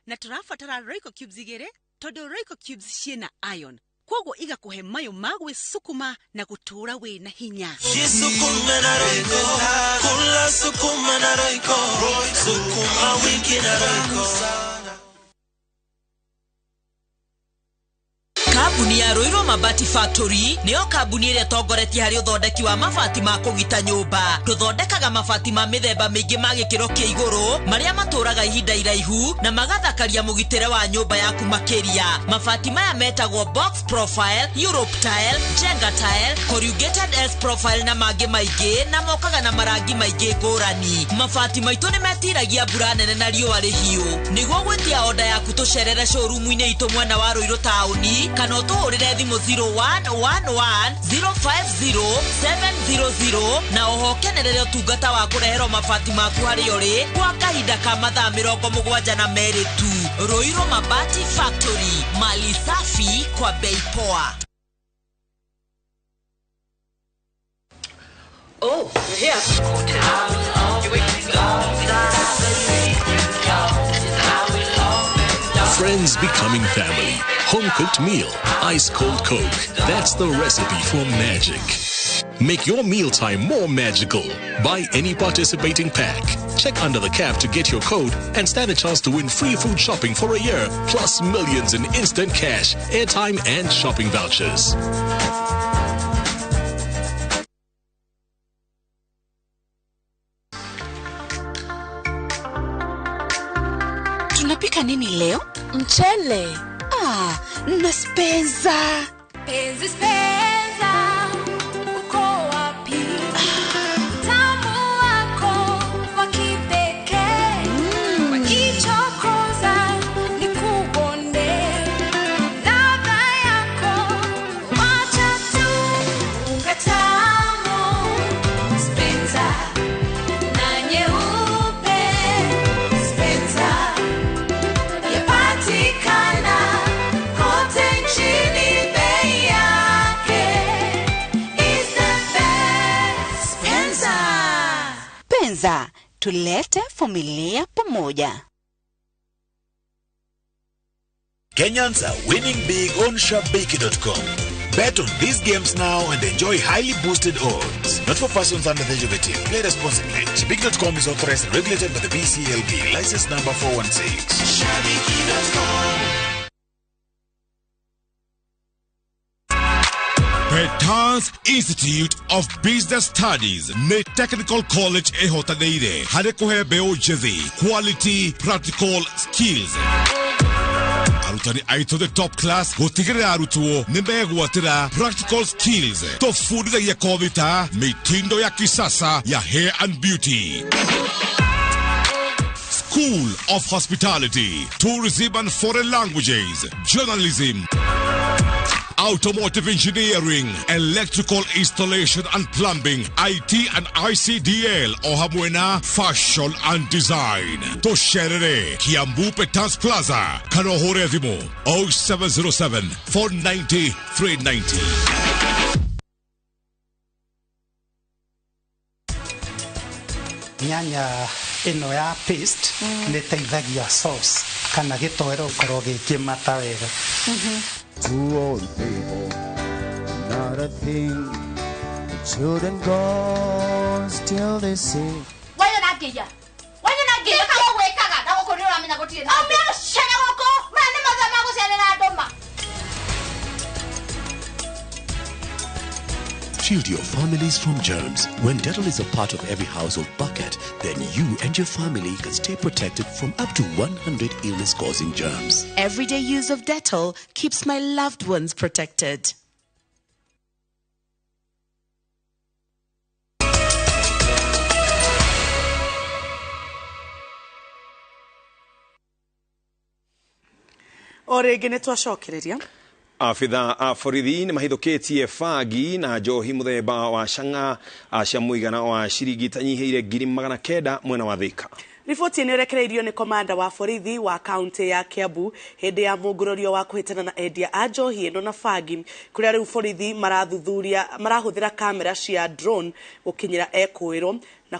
Na turafatara Royco Cubes igere todo Royco Cubes ciena iron kwogo iga kuhe mayo magwe sukuma na gutura we na hinya sukuma na Royco kula sukuma na Royco sukuma wiki na Royco. Kabuni ya Roiro Mabati Factory niyo kabuni iria tongoretie hari uthondeki wa mabati ma kugita nyumba. Tuthondekaga mabati ma mithemba mingi ma gikiro kia iguru maria maturaga ihinda iraihu na magathakaria mugitire wa nyumba yaku makiria. Mabati maya metagwo box profile, Europe tile, Jenga tile, corrugated S profile na mangi maingi na mokaga na marangi maingi ngurani. Mabati maitu ni metiragia mbura nene na riũa rĩhiũ. Niguo gwetia order yaku tucerere showroom-ini itu mwena wa Roiro tauni kana tuhurire thimu 0111050700 na ohokenerere utungata wa kurehero mabati maku hari uri kwa kahinda ka mathaa 72 tu. Roiro Mabati Factory, mali safi kwa bei poa. Oh, you're here. Friends becoming family. Home-cooked meal. Ice-cold Coke. That's the recipe for magic. Make your mealtime more magical. Buy any participating pack. Check under the cap to get your code and stand a chance to win free food shopping for a year, plus millions in instant cash, airtime, and shopping vouchers. Tunapika nini leo? Mchele. Naspenza. Penzi spenza. Uko wapi? Tamu wako wa kipekee. Wakichokoza ni kubonde. Ladha yako wacha tu ukatamu. Spenza na nyeupe. Spenza yapatikana kote nchini, bei yake tulete familia pamoja. Kenyans are winning big on shabiki.com. Bet on these games now and enjoy highly boosted odds. Not for persons under the age of 18. Play responsibly. Shabiki.com is authorized and regulated by the BCLB. License number 416. Shabiki.com. Petans Institute of Business Studies ne Technical College ehotaneire hare kuhe beo jethi quality practical skills arutani aito the top class gotigere arutuo nimegwatira practical skills tofundithagia kovita mitindo ya kisasa ya hair and beauty. School of Hospitality, Tourism and Foreign Languages, Journalism, Automotive Engineering, Electrical Installation and Plumbing, IT and ICDL, Ohamwena, Fashion and Design. Tosherere, Kiambu Petans Plaza, Kanohore Vimo, 0707 490 390. Nyanya ino ya paste ne teithagia sauce kana gitoero korwo gikimata wega. Two old people, not a thing. The children go still they sing. Why you not get ya? Why you not get ya? Go away, kaga. That will continue. I'm not going to. I'm not sharing. I'm going. Man, the mother, I'm going to say that. Don't ma. Shield your families from germs. When Dettol is a part of every household bucket, then you and your family can stay protected from up to 100 illness-causing germs. Everyday use of Dettol keeps my loved ones protected. Orege nitwacokereria. Afitha a borithi nĩ mahithũkĩtie bangi na njohi mũthemba wa canga cia mũigana wa ciringi itanyihĩire 900 mwena wa Thika. Riboti nĩ rekereirio nĩ komanda wa borithi wa kaunti ya Kiambu hĩndĩ ya mũngũrũrio wa kũhĩtana na endia a njohi ĩno na bangi kũrĩa rĩu borithi marahũthĩra kamera cia drone gũkinyĩra ekũĩrwo na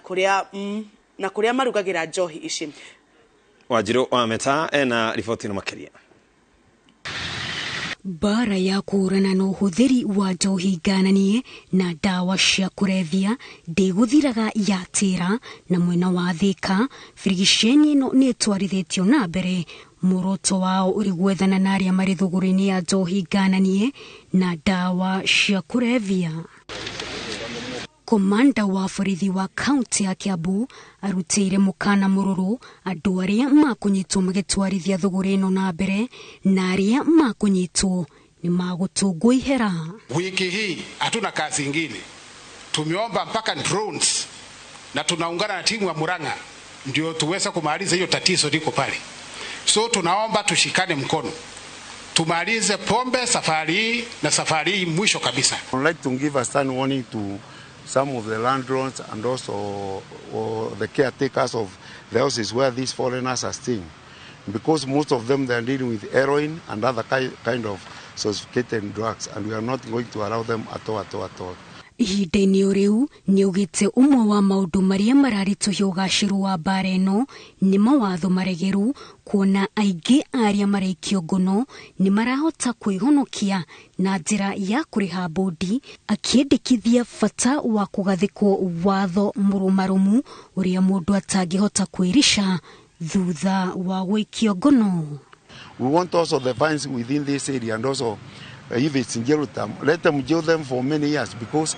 kũrĩa marugagĩra njohi ici. Wanjirũ wa Meta ena riboti ĩno makĩria. Bara ya kũhũrana na ũhũthĩri wa njohi ngananie na ndawa cia kũrebia ndĩgũthiraga yatĩra na mwena wa Thika. Birigiceni ĩno nĩ ĩtwarithĩtio na mbere, muoroto wao ũrĩ gwethana na arĩa marĩ thũgũrĩ-inĩ ya njohi ngananie na ndawa cia kũrebia. Komanda wa borithi wa kaunti ya Kiambu arutĩire mũkana mũrũrũ andũ arĩa makũnyitwo magĩtwarithia thũgũrĩ ĩno na mbere na arĩa makũnyitwo nĩ magũtũngwo ihera. Wiki hii hatuna kazi ingine, tumeomba mpaka drones na tunaungana na timu ya Murang'a ndio tuweze kumaliza hiyo tatizo liko pale. So tunaomba tushikane mkono tumalize pombe safari hii na safari hii mwisho kabisa. I would like to give a stern warning to some of the landlords and also the caretakers of the houses where these foreigners are staying, because most of them they are dealing with heroin and other kind of sophisticated drugs, and we are not going to allow them at all. Ihinda-inĩ ũrĩu nĩ ugĩte ũmwe wa maũndũ marĩa mararitũhia ũgacĩru wa bara ĩno nĩ mawatho maregeru, kuona aingĩ arĩa maraikio ngono nĩ marahota kwĩhonokia na njĩra ya kũrĩha bodi, akĩendekithia bata wa kũgathĩkwo watho mũrũmarũmu ũrĩa mũndũ atangĩhota kwĩrisha thutha wa gũikio ngono. We want also the fines within this area, and also if it's in jail term, let them jail them for many years, because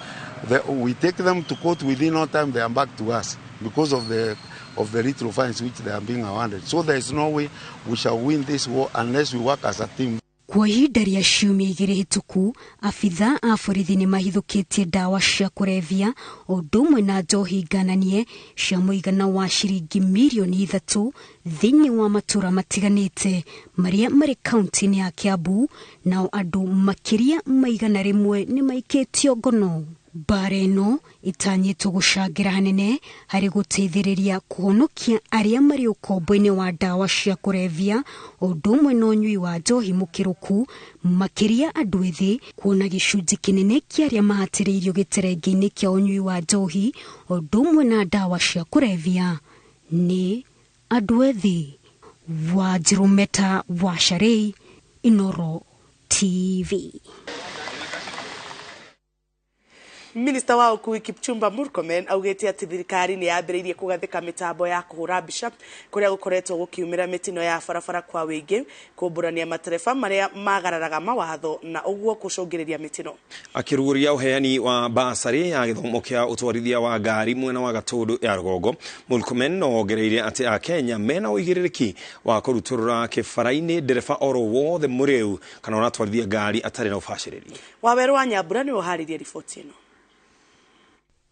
we take them to court within no time they are back to us because of the little fines which they are being awarded. So there is no way we shall win this war unless we work as a team. Kwa ihinda rĩa ciumia igĩrĩ hĩtũku, abitha a borithi nĩ mahithũkĩtie ndawa cia kũrebia o ũndũ ũmwe na njohi ngananie cia mũigana wa ciringi mirioni 3 thĩinĩ wa matũra matiganĩte marĩa marĩ kaunti-inĩ ya Kiambu, nao andũ makĩria maigana rĩmwe nĩ maikĩtio ngono. Bara ĩno ĩtanyĩtwo gũcangĩra hanene harĩ gũteithĩrĩria kũhonokia arĩa marĩ ũkombo-inĩ wa ndawa cia kũrebia o ũndũ ũmwe na ũnyui wa njohi mũkĩrũku, makĩria andũ ethĩ, kuona gĩcunjĩ kĩnene kĩa arĩa mahatĩrĩirio gĩterenge-inĩ kĩa ũnyui wa njohi o ũndũ ũmwe na ndawa cia kũrebia ni Adwethi wa Jirumeta wa Sharei, Inoro TV. Minister wa Ukui Kipchumba Murkomen augete ati thirikari ni yambiriirie kugathika mitambo ya kuhura mbica kuria gukoretwo gukiumira mitino ya barabara kwa wingi kumburania matereba maria magararaga mawatho na uguo kucungiriria mitino. Akiruguria uheani wa basari ya githomo kia utwarithia wa ngari mwena wa Gatundu ya Rugongo, Murkomen no ogereire ati a Kenya mena uigiririki wa kuruturura kibaraini ndereba oro wothe muriu kana unatwarithia ngari atari na ubaciriri. Waweru wa Nyambura ni uharirie riboti ino.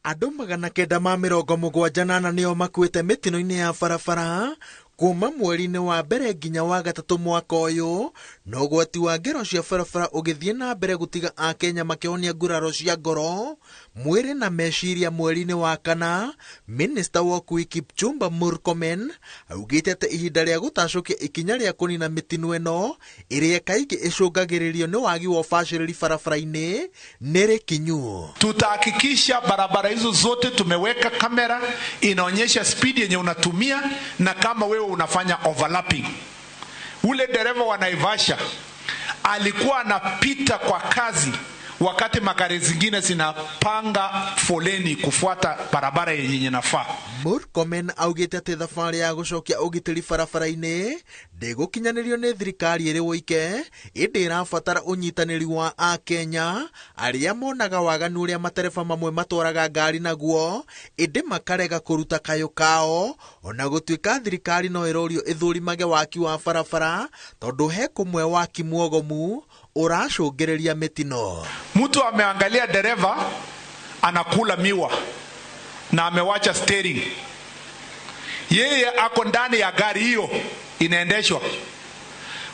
Andũ 978 nĩo makuĩte mĩtino-inĩ ya barabara kuma mweri-inĩ wa mbere nginya wa gatatũ mwaka ũyũ, na ũgwati wa ngero cia barabara ũgĩthiĩ na mbere gũtiga a Kenya makĩhonia nguraro cia ngoro, mwĩrĩ na meciria. Mweri-inĩ wa kana, Minister wa Ukui Kipchumba Murkomen augĩte atĩ ihinda rĩa gũtacũkia ikinya rĩa kũnina mĩtino ĩno ĩrĩa kaingĩ ĩcũngagĩrĩrio nĩ wagi wa ũbacĩrĩri barabara-inĩ nĩ rĩkinyu. Tutahakikisha barabara hizo zote tumeweka kamera inaonyesha speed yenye unatumia, na kama wewe unafanya overlapping. Ule dereva wa Naivasha alikuwa anapita kwa kazi wakati magari zingine zinapanga foleni kufuata barabara yenye nafaa. Murkomen augite ati thabarĩ ya gucokia ugitĩri barabara-inĩ ndĩgũkinyanĩrio nĩ thirikari ĩrĩ wũike, ĩndĩ ĩrabatara ũnyitanĩri wa a Kenya arĩa monaga waganu ũrĩa matereba mamwe matwaraga ngari naguo, ĩndĩ makarega kũruta kayũ kao, ona gũtuĩka thirikari no ĩrorio ĩthũrimage waki wa barabara tondũ he kũmwe waki mwogomu uracũngĩrĩria mitino. Mtu ameangalia dereva anakula miwa na amewacha steering. Yeye ako ndani ya gari hiyo inaendeshwa.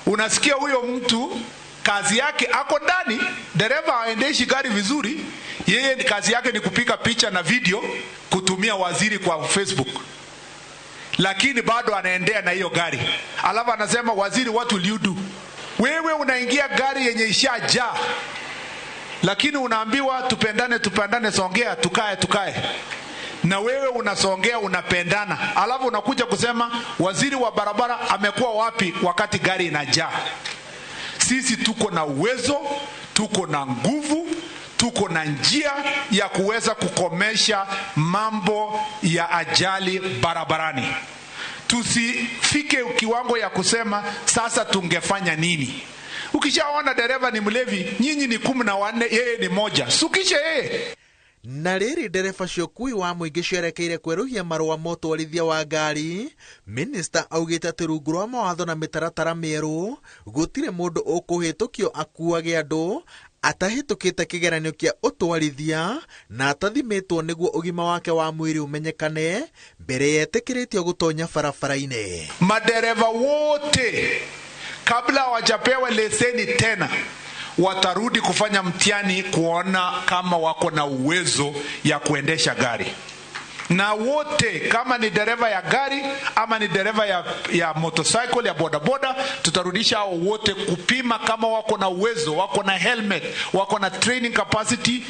Unasikia huyo mtu kazi yake ako ndani, dereva aendeshi gari vizuri, yeye kazi yake ni kupika picha na video kutumia waziri kwa Facebook. Lakini bado anaendea na hiyo gari. Alafu anasema, waziri, what will you do? Wewe unaingia gari yenye ishajaa, lakini unaambiwa tupendane, songea, tukae. Na wewe unasongea, unapendana. Alafu unakuja kusema waziri wa barabara amekuwa wapi wakati gari inajaa. Sisi tuko na uwezo, tuko na nguvu, tuko na njia ya kuweza kukomesha mambo ya ajali barabarani. Tusifike kiwango ya kusema sasa tungefanya nini. Ukishaona dereva ni mlevi, nyinyi ni 14, yeye ni moja, sukishe yeye. Na rĩrĩ ndereba cia ũkui wa mũingĩ cierekeire kwerũhia marũa ma ũtwarithia wa ngari, Minister augĩte atĩ rungu rwa mawatho na mĩtaratara mĩerũ gũtirĩ mũndũ ũkũhĩtũkio akuage andũ atahĩtũkĩte kĩgeranio kĩa ũtwarithia na atathimĩtwo nĩguo ũgima wake wa mwĩrĩ ũmenyekane mbere yetĩkĩrĩtio gũtonya barabara-inĩ. Madereva wote kabla hawajapewa leseni tena watarudi kufanya mtihani kuona kama wako na uwezo ya kuendesha gari. Na wote, kama ni dereva ya gari ama ni dereva ya motorcycle, ya bodaboda, tutarudisha hao wote kupima kama wako na uwezo, wako na helmet, wako na training capacity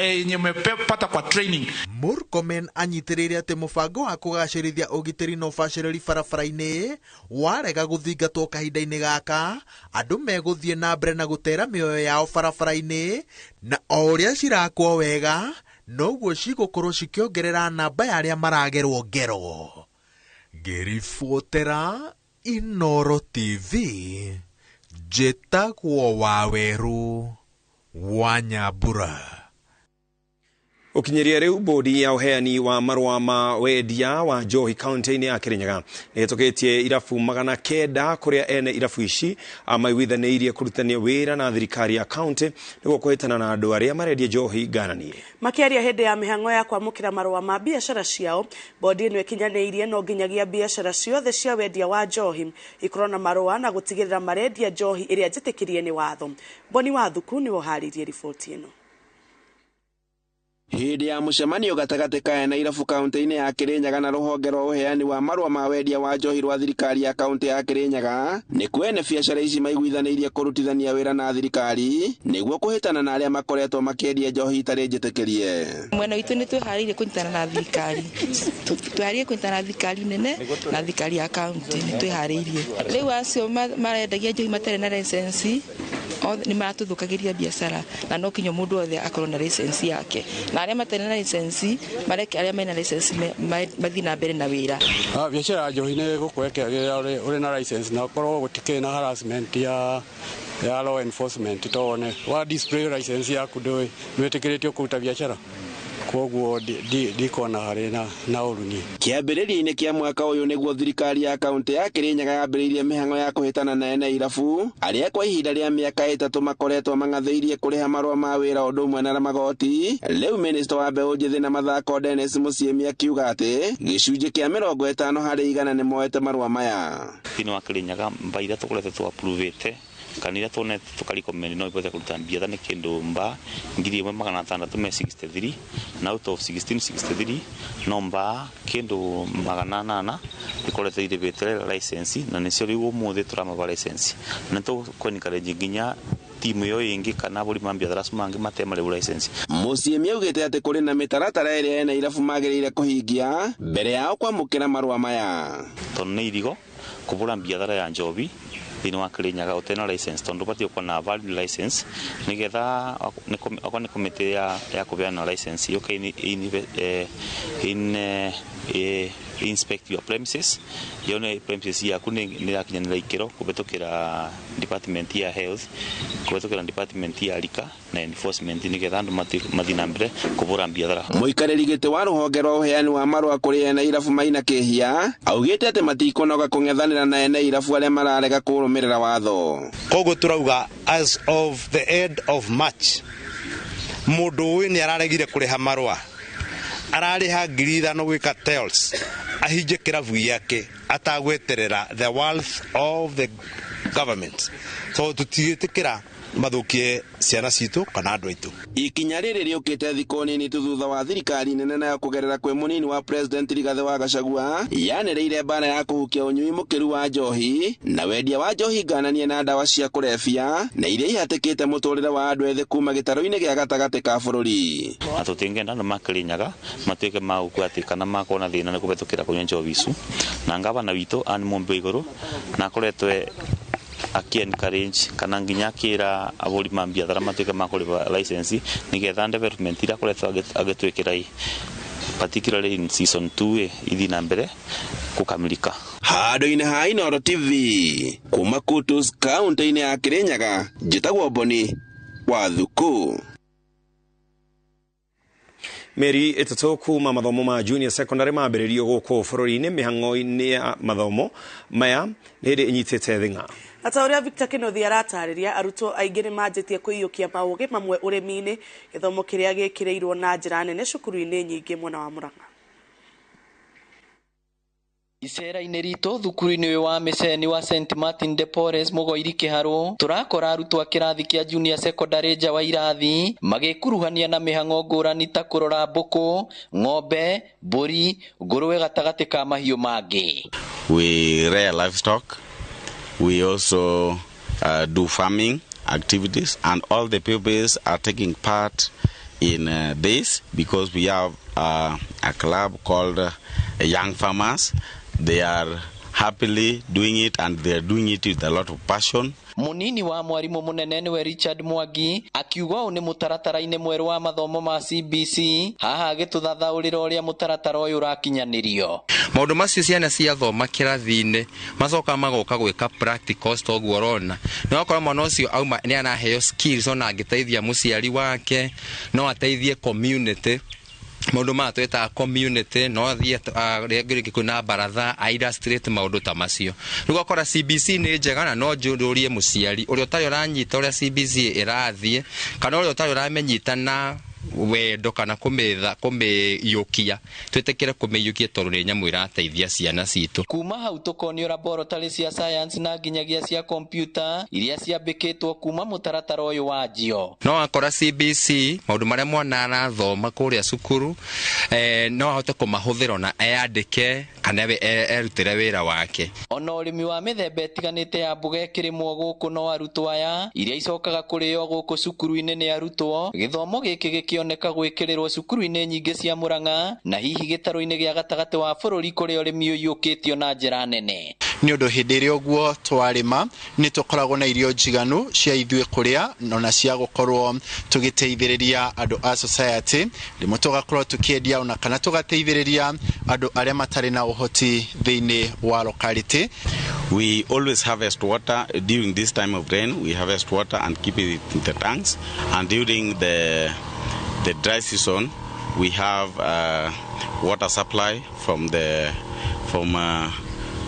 yenye mepata kwa training. Murkomen anyitirĩire atĩ mũbango wa kũgacĩrithia ũgitĩri na ũbacĩrĩri barabara-inĩ warega gũthingatwo kahinda-inĩ gaka, andũ megũthiĩ na mbere na gũtera mĩoyo yao barabara-inĩ, na o ũrĩa cirakwo wega noguo cigũkorwo cikĩongerera namba ya arĩa maragerwo ngero. Ngĩribotera Inoro TV, njĩtagwo Waweru wa Nyambura. Ukinyeria riu bodi ya uheani wa marũa ma wendia wa njohi kaunti-inĩ ya Kirinyaga nĩĩtũkĩtie irabu 900 kũrĩa ene irabu ici maiguithanĩirie kũrutania wĩra na thirikari ya kaunti nĩguo kũhĩtana na andũ arĩa marendia njohi ngananie. Makĩaria hĩndĩ ya mĩhang'o ya kwamũkĩra marũa ma biacara ciao, bodi ĩno ĩkinyanĩirie no nginyagia biacara ciothe cia wendia wa njohi ikorwo na marũa na gũtigĩrĩra marendia njohi ĩrĩa njĩtĩkĩrie nĩ watho. Boni wa Thuku nĩwe ũharĩirie riboti ĩno. Hĩndĩ ya mũcemanio gatagatĩ ka Nairabu kaunti-inĩ ya Kirinyaga na rũhonge rwa ũheani wa marũa ma wendia wa njohi rwa thirikari ya kaunti ya Kirinyaga, nĩ kwene biacara ici maiguithanĩirie kũrutithania wĩra na thirikari nĩguo kũhĩtana na arĩa makoretwo makĩendia njohi itarĩ njĩtĩkĩrie. Mwena witũ nĩ twĩharĩirie kũnyitana na thirikari, twĩharĩirie kũnyitana na thirikari nene na thirikari ya kaunti, nĩ twĩharĩirie. Rĩu acio marendagia njohi matarĩ na license nĩ maratũthũkagĩria biacara, na no kinya mũndũ wothe akorwo na license yake, na arĩa matarĩ na license mareke arĩa mena license mathiĩ na mbere na wĩra. Biacara ya njohi nĩ gũkwekagĩra ũrĩ na license na ũkorwo gũtikĩrĩ na harassment ya law enforcement, tone wa display license yaku nĩ wĩtĩkĩrĩtio kũruta biacara, koguo ndikona harĩ na ũruni. Kĩambĩrĩria-inĩ kĩa mwaka ũyũ nĩguo thirikari ya kaunti ya Kirinyaga yambĩrĩirie mĩhang'o ya kũhĩtana na Nairabu, arĩa kwa ihinda rĩa mĩaka 3 makoretwo mang'athĩirie kũrĩha marũa ma wĩra ũndũ ũmwe na magoti. Rĩu minista wa mbeũ njĩthĩ na mathako Dennis Musyimi akiuga atĩ gĩcunjĩ kĩa 50 harĩ 100 nĩ moete marũa maya. Thĩinĩ wa Kirinyaga mbaira tũkoretwo tũ-approve kanira twonete tukarikomendi no ibote kuruta mbia thani kindu mba 1663 na out of 1663 no mba kindu 800 ikorete ithibete license na nicio riu umuthi turamaba license na to kwenikareji nginya timu yo ingi kana buri mambia tharasu mangi matemare license. Musyimi augite ati kuri na mitaratara iria Nairabu magirire kuhingia mbere yao kwamukira marũa maya. Tonne irigo kubura mbia thara ya njobi thĩinĩ wa Kirinyaga utena license tondu batio kona valid license nigetha akwa ni komite ya kubeana license yoke inspect your premises yone premises yaku ni yakinyanira ikero kubetukira department ya health kubetukira department ya lika na enforcement nigetha andu mathina mbere kubura biathara. Muikarĩri gĩtĩ wa rũhonge rwa ũheani wa marũa kũrĩ Nairabu Maina Kĩhia augĩte atĩ matikonoga kũng'ethanĩra na Nairabu arĩa mararega kũrũmĩrĩra watho. Koguo turauga as of the end of March mũndũ ũyũ nĩ araregire kũrĩha marũa, ararĩha 5,000 gwĩka tells ahinje kĩrabu gĩake atagweterera the wealth of the government. So tutiĩtĩkĩra mathukie ciana citũ kana andũ aitũ. Ikinya rĩrĩ rĩũkĩte thikũ nini tu thutha wa thirikari nene nayo kũgerera kwĩ mũnini wa president Rigathĩ wa Gachagua yanĩrĩire mbara ya kũhukia ũnyui mũkĩru wa njohi na wendia wa njohi ngananie na ndawa cia kũrebia na iria ihatĩkĩte mũtũrĩre wa andũ ethĩ kuma gĩtarũ-inĩ gĩa gatagatĩ ka bũrũri. Na tũtingĩenda andũ makirinyaga matuĩke magũkua kana makona thĩna nĩ kũbetũkĩra kũnyua njohi icu na ngavana witũ Anne Mũmbi igũrũ na akoretwe aki-encourage kana nginya akĩra abũri mambia thara matuĩke makũrĩba license nigetha development ira akoretwo agĩtwĩkĩra particularly in season 2 ithi na mbere kukamilika. Handũ-inĩ ha Inooro TV kuma Kutus kaunti-inĩ ya Kirinyaga njĩtagwo Boni wa Thuku. Meri ĩtatũ kuma mathomo ma junior secondary mambĩrĩrio gũkũ bũrũri-inĩ mĩhang'o-inĩ ya mathomo maya nĩ hĩndĩ ĩnyitĩte thing'a. Ata ũrĩa Victor Kĩnuthia aratarĩria arutwo aingĩ nĩ manjĩtie kũiyũkia maũgĩ mamwe ũrĩmi-inĩ gĩthomo kĩrĩa gĩkĩrĩirwo na njĩra nene cukuru-inĩ nyingĩ mwena wa Murang'a. Icera-inĩ ritũ thukuru-inĩ ũyũ wa Mĩceni wa St Martin de Porres Mũgoiri Kĩharũ turakora arutwo a kĩrathi kĩa junior secondary nja wa irathi magĩkuruhania na mĩhang'o ngũrani ta kũrora mbũkũ, ng'ombe, mbũri, ngũrũwe gatagatĩ ka mahiũ mangĩ. We rear livestock. We also do farming activities, and all the pupils are taking part in this because we have a club called Young Farmers. They are happily doing it, and they are doing it with a lot of passion. Munini wa mwarimu munene niwe Richard Mwangi akiuga ũũ nĩ mũtaratara-inĩ mwerũ wa mathomo ma CBC haha agĩtũthathaũrĩra ũrĩa mũtaratara ũyũ ũrakinyanĩrio. Maũndũ macio ciana ciathoma kĩrathi-inĩ macoka magoka gwĩka practicals toguo ũrona nĩ wakora mwana ũcio auma nĩ anaheo skills ona angĩteithia mũciari wake no ateithie community. Maũndũ ma tweta community no thie rĩngĩ kwĩna baratha illustrate maũndũ ta macio. Rĩu gũkora CBC nĩ njega na no njũrie mũciari ũrĩa ũtarĩ ũranyita ũrĩa CBC ĩrathiĩ kana ũrĩa ũtarĩ ũramenyita na wendo kana kumiyukia twetekere kumiyukia tondu ni nyamu irateithia ciana citu. Kuma hau tukonio laboratory cia science na nginyagia cia computer iria ciambikitwo kuma mutaratara uyu wa jio. No akora CBC maundu maria mwana arathoma kuria cukuru no ahote kumahuthira na eyandike kana erutire wira wake. Ona urimi wa mithemba itiganite ya mbuga ikirimwo guku no arutwo aya iria icokaga kurio guku cukuru-ini ni arutwo. Githomo giki gikioneka gwikirirwo cukuru-ini nyingi cia Murang'a na hihi gitaro-ini gia gatagati wa bururi kuria urimi uyukitio na njira nene. Ni undu hindi iri uguo twarima ni tukoragwo na irio njiganu cia ithue kuria na cia gukorwo tugiteithiriria andu a society rimwe tugakorwo tukiendia ona kana tugateithiriria andu aria matari na uhoti thiini wa locality. We always harvest water during this time of rain. We harvest water and keep it in the tanks, and during the dry season we have water supply from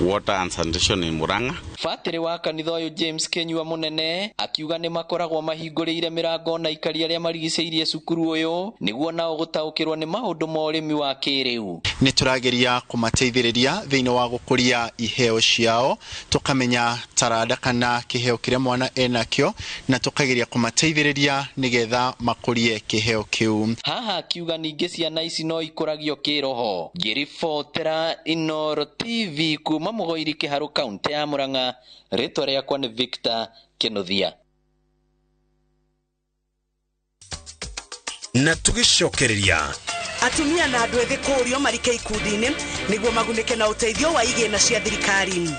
water and sanitation in Murang'a. Fatiri wa kanitha uyu James Kenyua munene akiuga ni makoragwo mahinguriire mirango na ikari aria marigiceirie cukuru uyu niguo nao gutaukirwo ni maundu ma urimi wa kiriu. Ni turageria kumateithiriria thiini wa gukuria iheo ciao tukamenya tarada kana kiheo kiria mwana enakio na tukageria kumateithiriria nigetha makurie kiheo kiu. Haha akiuga ningi ciana ici no ikuragio kiroho. Ngiribotera Inoro TV kuma Mugoiri Kiharu kaunti ya Murang'a. Rĩtwa rĩakwa nĩ Victor Kenothia. Na tugicokereria atumia na andu ethĩ kũũrio marike ikundi-inĩ nĩguo magunĩke na ũteithio wa igĩna cia thirikari.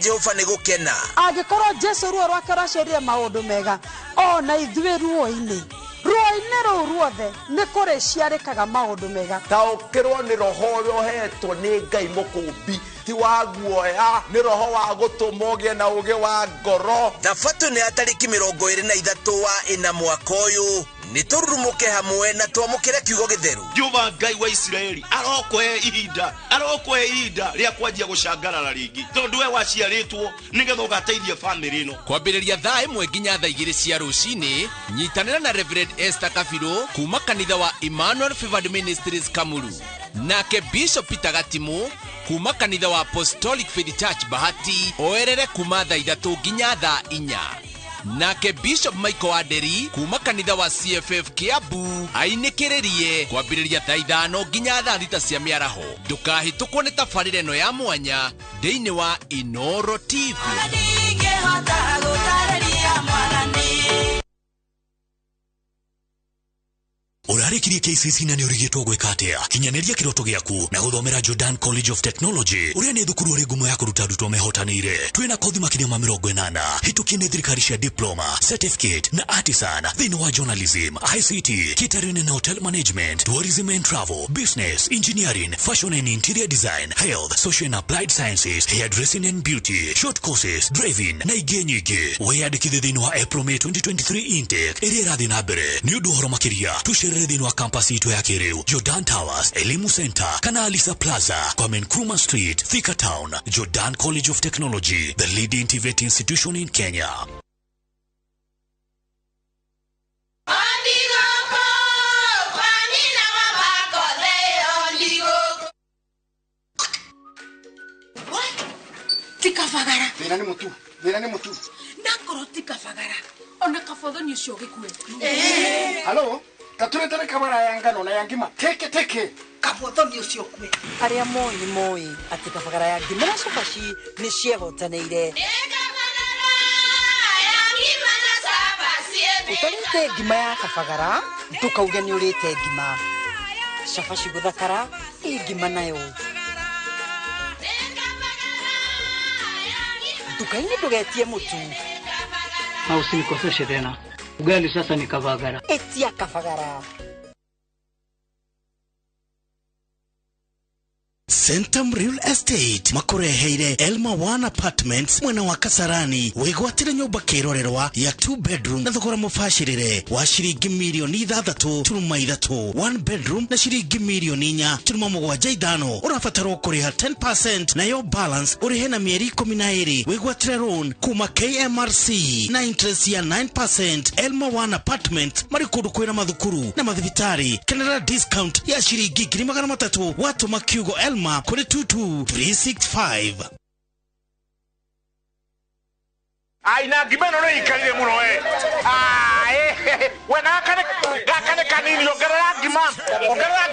Jehova ni gukena angikorwo Jesu ruo rwake rwacerire maundu mega ona ithuĩ ruo-inĩ rũu ruothe nĩ kũrĩ ciarĩkaga maundu mega. Taũkĩrwo nĩ roho ũrĩa ũhetwo nĩ Ngai mũkũmbi ti wa guoya nĩ roho wa gũtũma ũgĩe na ũgĩ wa ngoro. Thabatũ nĩ ya tarĩki 23 wa ĩna mwaka ũyũ nĩ tũrurumũke hamwe na twamũkĩre kiugo gĩtheru. Jehova Ngai wa Isiraeli arokũhe ihinda rĩa kwanjia gũcangarara rĩngĩ tondũ we waciarĩtwo nĩgetha ũgateithia famĩlĩ ĩno. Kwambĩrĩria thaa 1 nginya thaa 2 cia rũcinĩ nyitanĩra na Reverend Esther Kabiro kuma kanitha wa Emmanuel Favored Ministries Kamuru, nake Bishop Peter Gatimu kuma kanitha wa Apostolic Faith Church Bahati oerere kuma thaa 3 nginya thaa 4, nake Bishop Michael Aderi kuma kanitha wa CFF Kiambu ainĩkĩrĩrie kwambĩrĩria thaa 5 nginya thaa 6 cia mĩaraho. Ndũkahĩtũkwo nĩ tabarĩra ĩno ya mwanya thĩinĩ wa Inoro TV. Urarikirie KCC na ni urigitwo gwika atia kinyaneria kiroto giaku na guthomera Jordan College of Technology uria ni thukuru uri ngumo ya kuruta arutwo mehotanire. Twina kothi makiria ma 80 hitukie ni thirikari cia diploma, certificate na artisan thini wa journalism, ICT, catering and hotel management, tourism and travel, business, engineering, fashion and interior design, health, social and applied sciences, hairdressing and beauty, short courses, driving na ingĩ nyingĩ. Weyandĩkithie thĩinĩ wa April May 2023 intake ĩrĩa ĩrathiĩ na mbere. Nĩ ũndũ ũhoro makĩria tucerere thĩinĩ wa campus itũ ya kĩrĩu Jordan Towers, Elimu Center kana Alisa Plaza, Kwame Nkrumah Street, Thika Town. Jordan College of Technology, the leading TVET institution in Kenya. Tikafagara. Thina ni mutu. Nakoro tikafagara. Ona kabotho ni ucio gikue. Halo, katuretare kabara ya ngano na ya ngima. Teke. Kabotho ni ucio kue. Aria moi ati kabagara ya ngima na cabaci ni ciehotaneire. Utarite ngima ya kabagara, tukauge ni urite ngima. Cabaci guthakara, ngima nayo. Dukaini ndugetie mutu. Na usinikoseshe tena. Ugali sasa ni kabagara. Etia kabagara. Centum Real Estate makureheire Elma One Apartments mwena wa Kasarani wigwatire nyumba kirorerwa ya 2 bedroom na thogora mubashirire wa ciringi milioni 3.3 1 bedroom na ciringi milioni 4.75 urabatara kuriha 10% na yo balance urihe na mieri 12 wigwatire loan kuma KMRC na interest ya 9%. Elma One Apartments mari kundu kwina mathukuru na mathibitari kenera discount ya ciringi 300 watu makiugo Elma kuri 22365. Ai na gimeno no ikarire muno wena kane kanini ongerera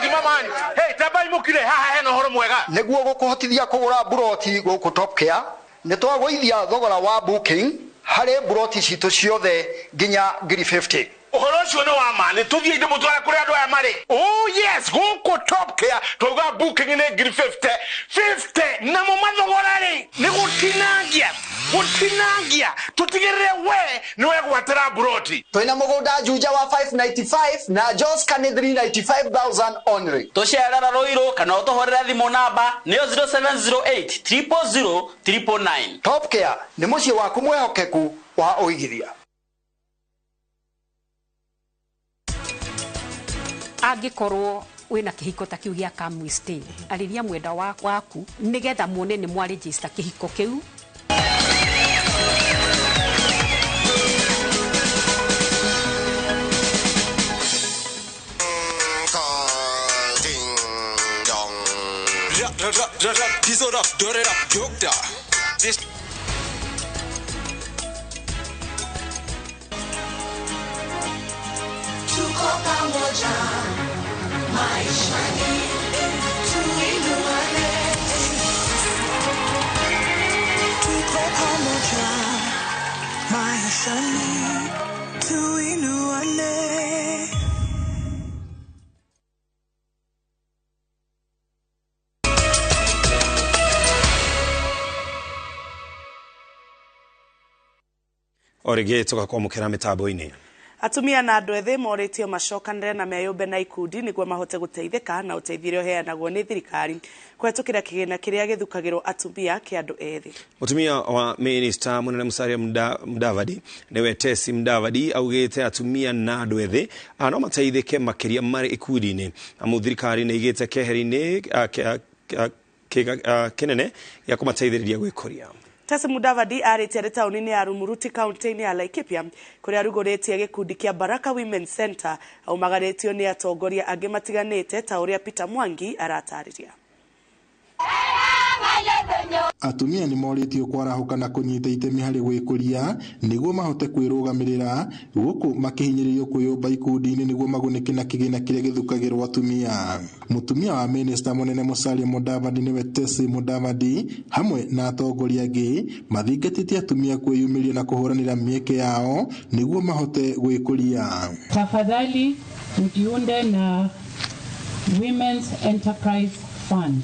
ngima man. Hey tabai mukire haha heno horo mwega niguo gukuhotithia kugura buroti guku Top Care ni twagwithia thogora wa booking hari buroti citu ciothe nginya 50. Uhoro ucio ni wa ma ni tuthie inde mutwara kuri andu aya mari. Oh yes guku Top Care tuga booking ni 50 na mo mathogora ri ni gutinangia tutigirire we ni we gwatira buroti twina mugunda juja wa 595 na Joska ni 395,000 only. Tusherera roiro kana utohorera thimo namba ni 0708 000 Top Care ni mucie waku mwehokeku wa uigithia. Angikorwo wina kihiko ta kiu gia Kamwiste ariria mwenda waku nigetha muone ni mwa register kihiko kiu. Tuko pamoja maishani tuinuane. Tuko pamoja maishani tuinuane. Orige tugakwamukira mitambo-ini. Atumia na andu ethĩ moritio macokanire na meyũmbe na ikundi niguo mahote guteithika na uteithio uheanagwo ni thirikari kwetukira kigina kiria githukagirwo atumia ki andu ethĩ. Mutumia wa Minister Munene Musalia Mudavadi niwe Tesi Mudavadi augite atumia na andu ethĩ no mateithike makiria mari ikundi-ini amu thirikari ni igite keheri-ini kinene ya kumateithĩrĩria gwĩkũria. Tesi Mudavadi aritie ari tauni-ini ya Rumuruti kaunti-ini ya Laikipia kuria aruguritie gikundi kia Baraka Women Center aumagaritio ni atongoria angi matiganite ta uria Peter Mwangi aratariria. Atumia ni moritio kwarahuka na kunyita itemi hari gwikuria niguo mahote kwirugamirira guku makihinyiririo kuyumba ikundi-ini niguo magunike na kigina kiria githukagirwo atumia. Mutumia wa Minister Munene Musalia Mudavadi niwe Tesi Mudavadi hamwe na atongoria angi mathingatĩtie atumia kwiyumiria na kuhuranira mieke yao niguo mahote gwikuria. Tafadhali mjiunde na Women's Enterprise Fund.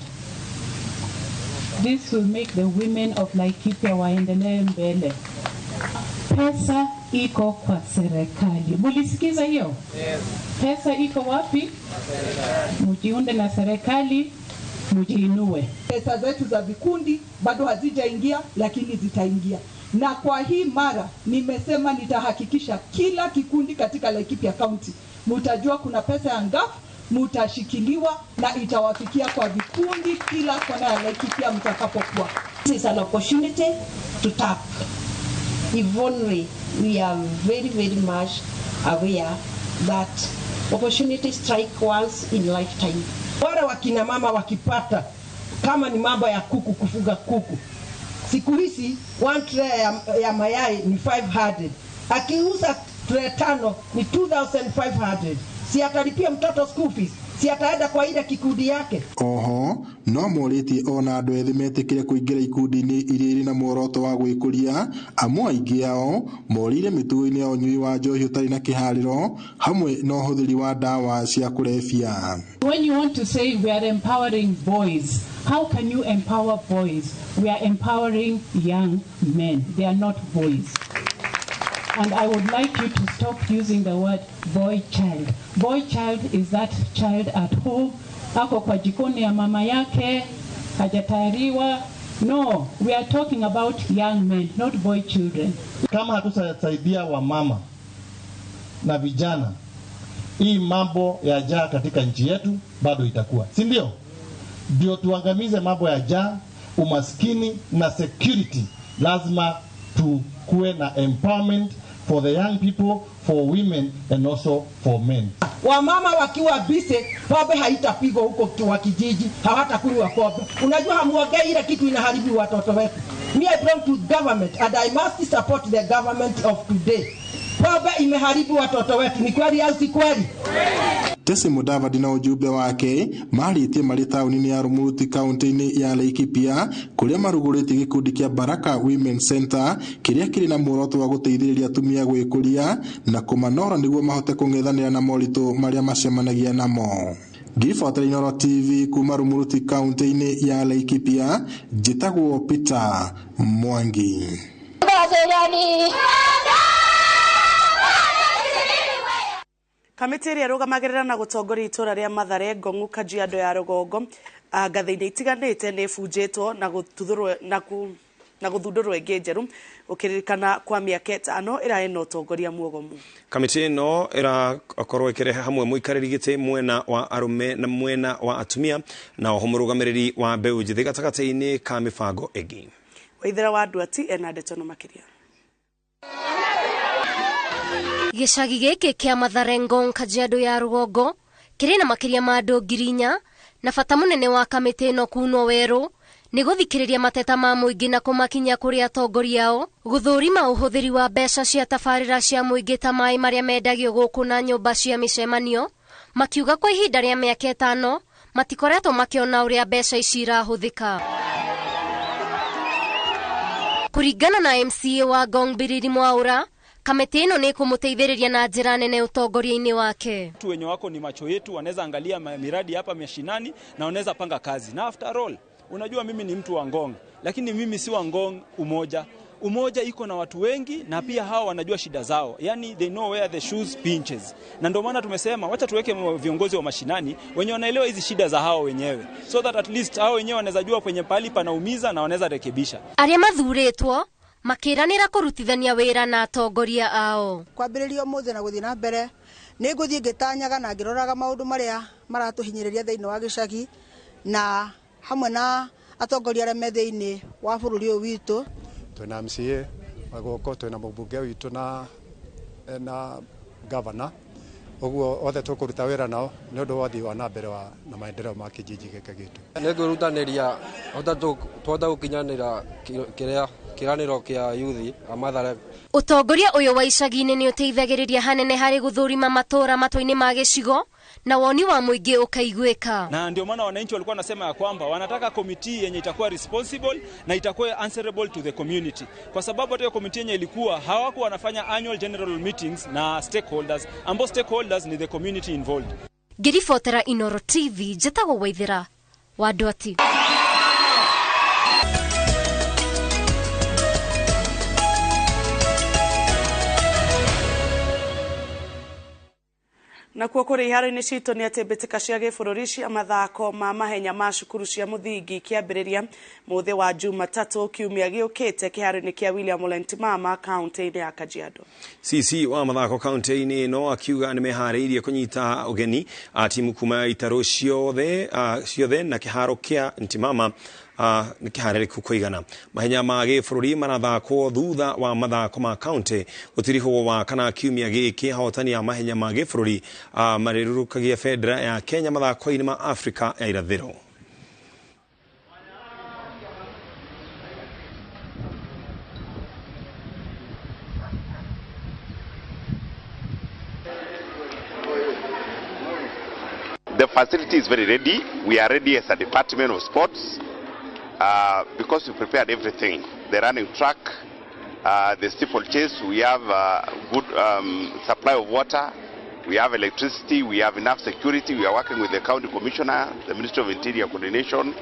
This will make the women of Laikipia waendelee mbele. Pesa iko kwa serikali. Mulisikiza hiyo? Yes. Pesa iko wapi? Mjiunde na serikali, mjiinue. Pesa zetu za vikundi bado hazijaingia lakini zitaingia. Na kwa hii mara nimesema nitahakikisha kila kikundi katika Laikipia County mutajua kuna pesa ya ngafu mutashikiliwa na itawafikia kwa vikundi kila kona ya Laikipia mtakapokuwa. This is an opportunity to tap. If only we are very, very much aware that opportunity strike once in lifetime. Wale wakina mama wakipata kama ni mambo ya kuku, kufuga kuku. Siku hizi 1 tray ya mayai ni 500. Akiuza tray 5 ni 2,500. Si atalipia mtoto school fees, si ataenda kwa ile kikundi yake. Oho no moriti ona andu ethĩ metikire kuingira ikundi-ini iria iri na muoroto wa gwikuria amwe aingi ao morire mitugo-ini ya unyui wa njohi utari na kihariro hamwe na uhuthiri wa dawa cia kurebia. When you want to say we are empowering boys, how can you empower boys? We are empowering young men. They are not boys. And I would like you to stop using the word boy child. Boy child is that child at home, ako kwa jikoni ya mama yake, hajatahiriwa. No, we are talking about young men, not boy children. Kama hatutasaidia wamama na vijana, hii mambo ya njaa katika nchi yetu bado itakuwa, si ndio? Ndio tuangamize mambo ya njaa, umaskini na security. Lazima tukuwe na empowerment for the young people, for women and also for men. Wamama wakiwa busy, pombe haitapigwa huko kwa kijiji, hawatakunywa pombe. Unajua hamuongei ile kitu inaharibu watoto wetu. Me I belong to government and I must support the government of today. Pombe imeharibu watoto wetu, ni kweli au si kweli? Tesi Mudavadi na ujumbe wake maritie mari tauni ya Rumuruti kaunti-ini ya Laikipia kuria marugurĩtie gikundi kia Baraka Women Center kiria kiri na muoroto wa guteithĩrĩria atumia gwĩkũria na kumanora niguo mahote kung'ethanĩra na moritũ maria macemanagia namo. Ngiribotera Inooro TV kuma Rumuruti kaunti-ini ya Laikipia, njĩtagwo Peter Mwangi. Kamiti ĩrĩa ĩrũgamagĩrĩra na gũtongoria itũra rĩa Mathare, Ngong'u, Kajiado ya Rũgongo, ngathĩ-inĩ itiganĩte nĩ bunjĩtwo na gũthundũrwo ĩngĩ njerũ ũkĩririkana kwa mĩaka 5 ĩrarĩ na ũtongoria muogomu. Kamiti ĩno ĩrakorwo ĩkĩrehe hamwe mũikarĩri gĩtĩ mwena wa arũme na mwena wa atumia na oho mũrũgamĩrĩri wa mbeũ njĩthĩ gatagatĩ-inĩ ka mĩbango ĩngĩ. Waithĩra wa Nduati ena ndeto na makĩria. Gĩcagi gĩkĩ kĩa Mathare, Ngong, Kajiado ya Rũgongo kĩrĩ na makĩria ma andũ 4,000 na bata mũnene wa kamĩtĩ ĩno kunwo werũ nĩ gũthikĩrĩria mateta ma mũingĩ na kũmakinya kũrĩ atongoria ao, gũthũrima ũhũthĩri wa mbeca cia tabarĩra cia mũingĩ ta maĩ marĩa mendagio gũkũ na nyũmba cia mĩcemanio, makiuga kwa ihinda rĩa mĩaka 5 matikoretwo makĩona ũrĩa mbeca ici irahũthĩka. Kũringana na MCA wa Ngong Biriri Mwaura, kamati ĩno nĩ kũmũteithĩrĩria na njĩra nene ũtongoria-inĩ wake. Watu wenye wako ni macho yetu, wanaweza angalia miradi hapa mashinani na wanaweza panga kazi. Na after all, unajua mimi ni mtu wa Ngong, lakini mimi si wa Ngong umoja. Umoja iko na watu wengi na pia hawa wanajua shida zao. Yani they know where the shoes pinches. Na ndio maana tumesema wacha tuweke viongozi wa mashinani wenye wanaelewa hizi shida za hao wenyewe. So that at least hao wenyewe wanaweza jua kwenye pali panaumiza na wanaweza rekebisha. Arĩa mathurĩtwo makiranira kurutithania wira na atongoria ao. Kwambĩrĩria ũmũthĩ na gũthiĩ na mbere nĩ ngũthiĩ ngĩtanyaga na ngĩroraga maũndũ marĩa maratũhinyĩrĩria thĩinĩ wa gĩcagi na hamwe na atongoria arĩa me thĩinĩ wa bũrũri ũyũ witũ. Twĩna MCA wagoko, twĩna mũmbunge witũ na governor, ũguo othe tũkũruta wĩra nao nĩ ũndũ wa ũthii wa na mbere na maendeleo ma kijiji gĩkĩ gitũ. Nĩ ngũrutanĩria twenda gũkinyanĩra kiranĩro kĩa yuthi a Mathare. Ũtongoria ũyũ wa icagi-inĩ nĩ ũteithagĩrĩria hanene harĩ gũthũrima matũra matũ-inĩ ma gĩcigo na woni wa mũingĩ ũkaiguĩka. Na ndio maana wananchi walikuwa wanasema ya kwamba wanataka komiti yenye itakuwa responsible na itakuwa answerable to the community. Kwa sababu hata hiyo komiti yenye ilikuwa hawakuwa wanafanya annual general meetings na stakeholders, ambao stakeholders ni the community involved. Ngiribotera Inooro TV, njĩtagwo Waithĩra wa Nduati. Na kuo kũrĩ iharo-inĩ citũ nĩ atĩ mbĩtĩka cia gĩbũrũri cia mathako ma mahenya ma cukuru cia mũthingi kĩambĩrĩria mũthĩ wa Jumatatũ kiumia gĩũkĩte kĩharo-inĩ kĩa William Ole Ntimama kaunti-inĩ ya Kajiado. CC wa mathako kaunti-inĩ ĩno akiuga nĩ meharĩirie kũnyita ũgeni timu kuma itarũ ciothe na kĩharo kĩa Ntimama nĩ kĩharĩrĩku kũigana. Mahenya ma gĩbũrũri marathakwo thutha wa mathako ma kaunti gũtirihwo wa kana kiumia gĩkĩ ahotani a mahenya ma gĩbũrũri marĩrũrũkagia bendera ya Kenya mathako-inĩ ma Afrika ya irathĩro. The facility is very ready. We are ready as a Department of Sports. Because we prepared everything, the running track, the steeplechase, we have good supply of water, we have electricity, we have enough security, we are working with the county commissioner, the Ministry of Interior coordination,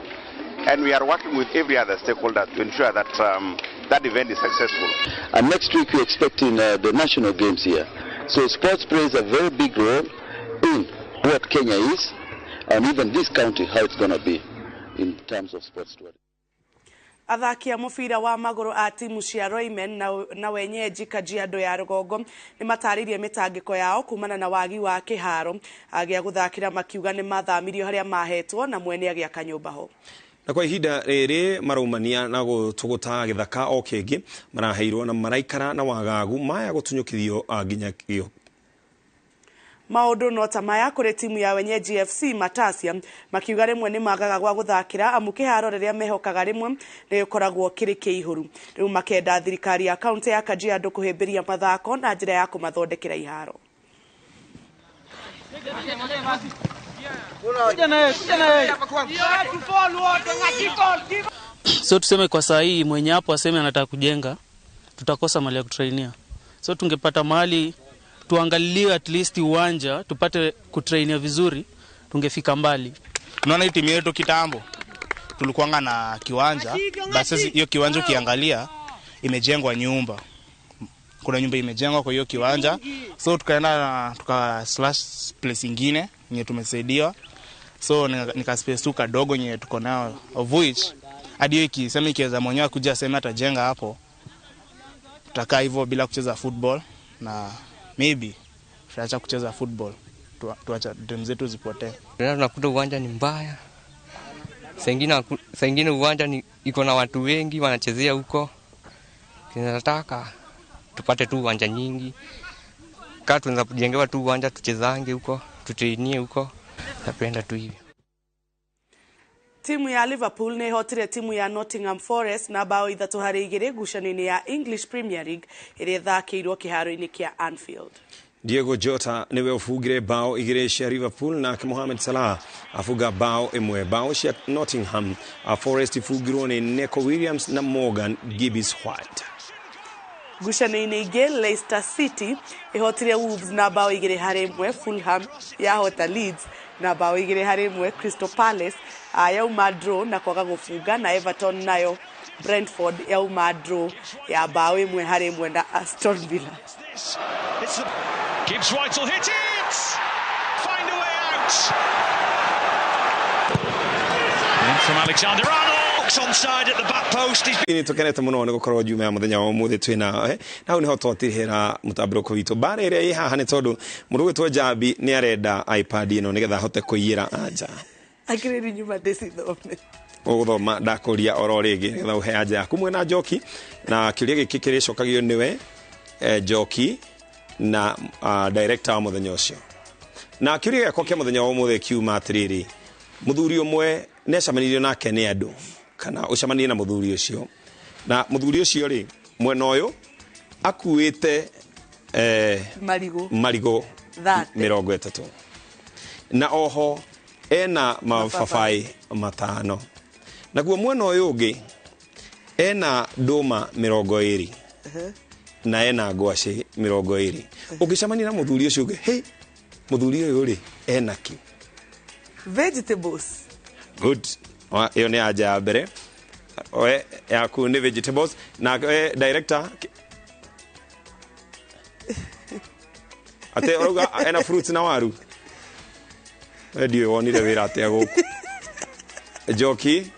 and we are working with every other stakeholder to ensure that that event is successful. And next week we're expecting the national games here. So sports plays a very big role in what Kenya is, and even this county, how it's going to be. in terms of sports tourism. Athaki a mubira wa maguru a timu cia Roimen na wenyeji Kajiado ya Rugongo ni mataririe mitangiko yao kumana na wagi wa kiharo agia guthakira makiuga ni mathamirio haria mahetwo na mwene agia kanyumba ho. Na kwa ihinda riri maraumania na gutuguta githaka o kingi maraheirwo na maraikara na wagagu maya gutunyukithio nginya kio. Maundu no tamaya kuri timu ya wenyeji FC Matasia makiuga rimwe ni magaga gwa guthakira amu kiharo riria mehokaga rimwe ni koragwo kiri kiihuru riu makenda thirikari ya kaunti ya Kajiado kuhimbiria mathako na njira ya kumathondekera iharo. So tuseme kwa saa hii mwenye hapo aseme anataka kujenga, tutakosa mahali ya kutrainia. So tungepata mahali tuangaliwe at least uwanja tupate kutrainia vizuri, tungefika mbali. Unaona hii timu yetu kitambo tulikuanga na kiwanja, basi hiyo kiwanja ukiangalia imejengwa nyumba. Kuna nyumba imejengwa kwa hiyo kiwanja. So tukaenda slash place nyingine yenye tumesaidiwa. So nika space tu kadogo yenye tuko nao, of which hadi hiyo ikisema ikiweza mwenyewe kuja aseme atajenga hapo, tutakaa hivyo bila kucheza football na maybe tutaacha kucheza football, tuacha dreams zetu zipotee. Tunakuta uwanja ni mbaya. Sengine uwanja iko na watu wengi wanachezea huko. Tunataka tupate tu uwanja nyingi. Kama tunaweza kujengewa tu uwanja tuchezange huko, tutrainie huko. Napenda tu hivyo. Timu ya Liverpool ni hotire timu ya Nottingham Forest na bao 3-2 gucanio-ini ya English Premier League iria thakirwo kiharo-ini kia Anfield. Diego Jota niwe ufugire bao igire cia Liverpool na Mohamed Salah afuga bao imwe. Bao cia Nottingham Forest ifugirwo ni Neco Williams na Morgan Gibbs White. Gucanio-ini ingi Leicester City ihotire Wolves na bao 2-1. Fulham yahota Leeds na bao 2-1. Crystal Palace yauma draw na kwaga gufunga, na Everton nayo Brentford yauma draw ya bao 1-1 na Aston Villa. Gibbs White will hit it! Find a way out! In from Alexander Arnold, onside at the back post. Ni tukenete muno ni gukorwo juma ya muthenya wa muthi twina na ni ho twotihira mutabiroko witu bare ire iha ni tondu mundu witwo Jabi ni arenda iPad ino nigetha hote kuiyira anja akiriri nyuma decithome uguthoma ndakuria oro rigi nigetha uhe anja yaku mwena Njoki na kiria giki kiricokagio niwe Njoki na director wa muthenya ucio na kiria gako kia muthenya wa muthi kiuma atiriri muthuri umwe necamanirio nake ni andu kana ucamanie na muthuri ucio na muthuri ucio ri mwena uyu akuite marigo 30 na oho ena mababai matano naguo mwena uyu ungi ena nduma 20 na ena ngwaci 20 ugicamania na muthuri ucio ungi hey muthuri uyu ri ena ki vegetables good iyo ni aja mbere oe yaku ni vegetables na director ate oruga ena fruits na waru ndio wonire wira ate guku Njoki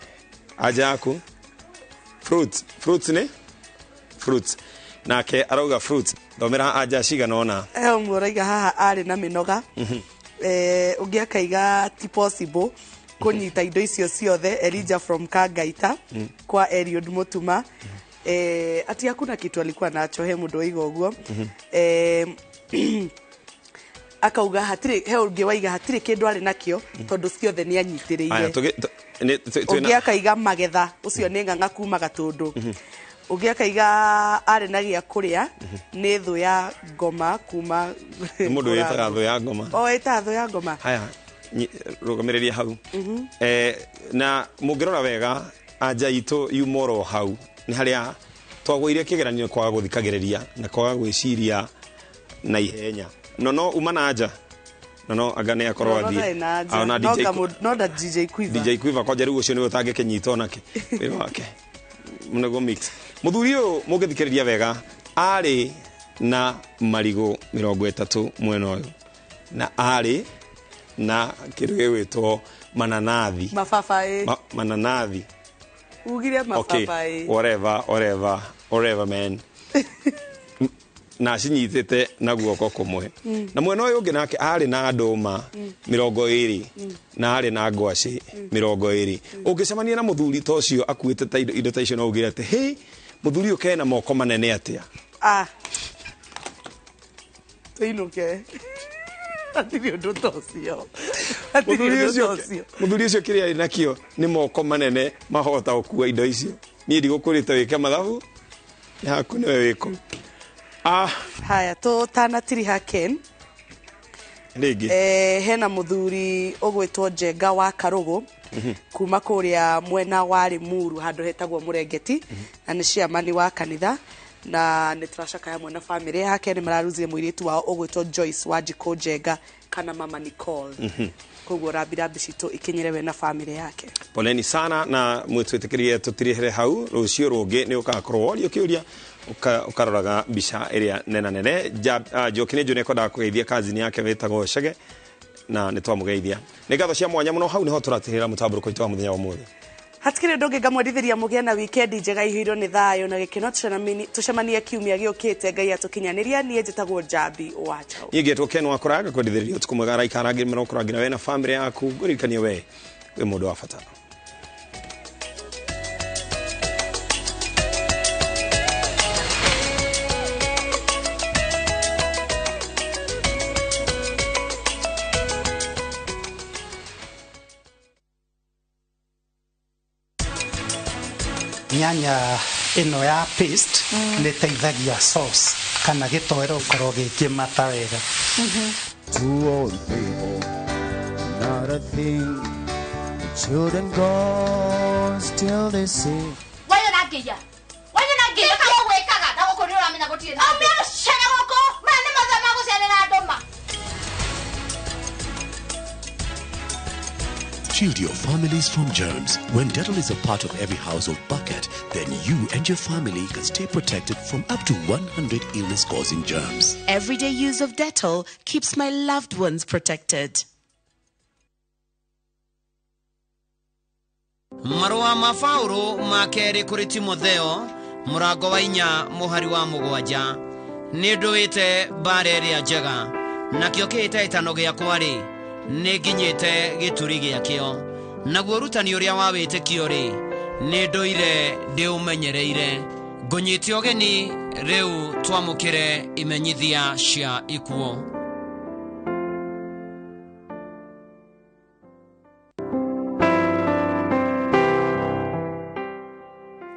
aja yaku fruits ni fruits nake arauga fruits thomera aja ciga nona muraiga haha ari na minoga ungiakaiga ti possible kunyita indo icio ciothe Elijah from Kangaita kwa Eliud Mutuma ati hakuna kitu alikuwa nacho he mundu oiga uguo akauga hatire he ungi waiga hatire kindu ari nakio tondu ciothe ni anyitiriire ungiakaiga magetha ucio ni nganga kuma gatundu ungiakaiga ari na gia kuria ni thu ya ngoma kuma mundu yetaga thu ya ngoma eta thu ya ngoma haya rugamereria hau na mungirora wega anja itu yumoro hau ni haria twagwire kigeranio kwa guthikagereria na kwa gwiciria na ihenya no umana anja no agane akorwo athie ona DJ Quiver kwa jeru ucio ni utangike nyito nake wira wake munego mix muthuri uyu mungithikereria wega ari na marigo 30 mwena uyu na ari na kiruge witwo mananathi. Mafafae. Mananathi. Ugiria mafafae. Okay, whatever man. Na cinyitete na guoko kumwe. Na mwena uyu ungi nake ari na nduma 20 na ari na ngwaci 20. Ungicemania na muthuri ta ucio akuite ta indo ta icio no ugire ati hey muthuri uke na moko manene atia. Tuinuke. Atiri undu ta ucio. Muthuri ucio kiria nakio ni moko manene mahota gukua indo icio. Ni ndigukurite wike mathabu. Yaku niwe wiko. Haya to tana tiriha Ken. Rigi. Hena muthuri ogwetwo Njenga wa Karugu. Kuma kuria mwena wa Limuru handu hetagwo Murengeti na ni ciamani wa kanitha na ni turashaka ya mwena family yake ni mararuzire muiritu wao ogwetwo Joyce wa Jiko Njenga kana mama Nicole. Koguo rabirambi cito ikinyerewe na family yake. Poleni sana na mwitwitikirie tutirihere hau rucio rungi ni ukakorwo ori ukiuria ukaroraga mbica iria nene Jokine June koda kugeithia kazini yake wetagwo Shege na nitwamugeithia ni gatho cia mwanya muno hau niho turatirira mutamburuko itwa muthenya wa muthi hatikire ndonge ngamwendithiria mugia na weekend njega ihiro ni thayo na gikeno tucemanie kiumia giukite ngai atukinyaniria nie njitagwo Jambi wacha ngigetwo Ken wa kuraga kwendithiria utuku mwega raikara ngiri mero kuragira we na family yaku ngurikanie we mundu wa bata. Nyanya ino ya paste ni teithagia sauce kana gitoero korwo gikimata wega. To all people, not a thing. The children go still they sing. Why not get ya? Why not get ya? Go away, kaga. That will continue. I'm not going to. I'm not sharing. Go. Man, the mother mago selling a doma. Shield your families from germs. When Dettol is a part of every household bucket, then you and your family can stay protected from up to 100 illness-causing germs. Everyday use of Dettol keeps my loved ones protected. Marua mafauru makeri kuri Timotheo murago wa 4 muhari wa 7 nindwite bareri ya njega nakio kiite itano gia kwari ninginyite gituri giakio naguo rutani uria wa witikio ri nindoire ndiumenyereire ngunyite ogeni riu twamukire imenyithia cia ikuo.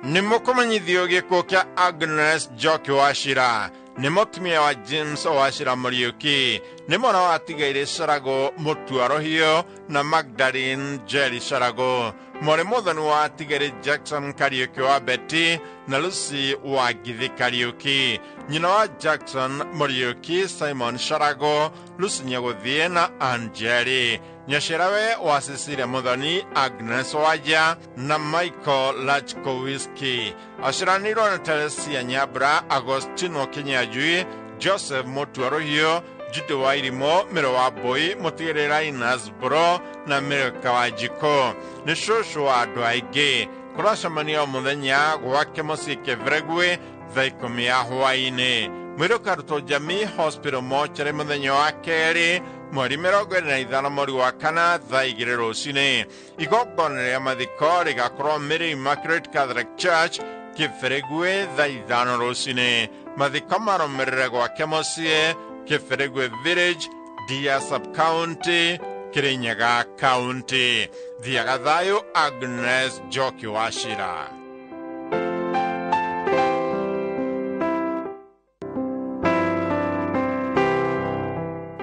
Nimukumenyithio gikuo kia Agnes Joki Wachira ni mutumia wa James Wachira Muriuki ni mwana wa Tigaire Sharago Mutuarohio na Magdalene Jerry Sharago mwari muthoni wa Tigaire Jackson Kariuki wa Betty na Lucy wa Githi Kariuki nyina wa Jackson Muriuki Simon Sharago Lucy Nyaguthie na Angeli nyashirawe wa Cecilia Muthoni Agnes Waja na Michael Lachkowski ashiranirwo na Teresia Nyabra Agostino Kinyajui Joseph Mutuarohio Jude wa Irimo Mero wa Boy Mutirira Inasbro na Milka wa Jiko ni shushu wa andu aingĩ kuracemania muthenya gwake musike Vregwe thaa 10 ya hwaini mwiruka ruto Jamii Hospital mochare muthenya wa keri mweri 25 mweri wa kana thaa 2 rucini igongona ria mathiko rigakorwo Mary Immaculate Catholic Church Kiferegwe thaa 5 rucini mathiko maromerere gwake muciĩ Kiferegwe Village Dia Sub County Kirinyaga County thiaga thayo Agnes Joki Wachira.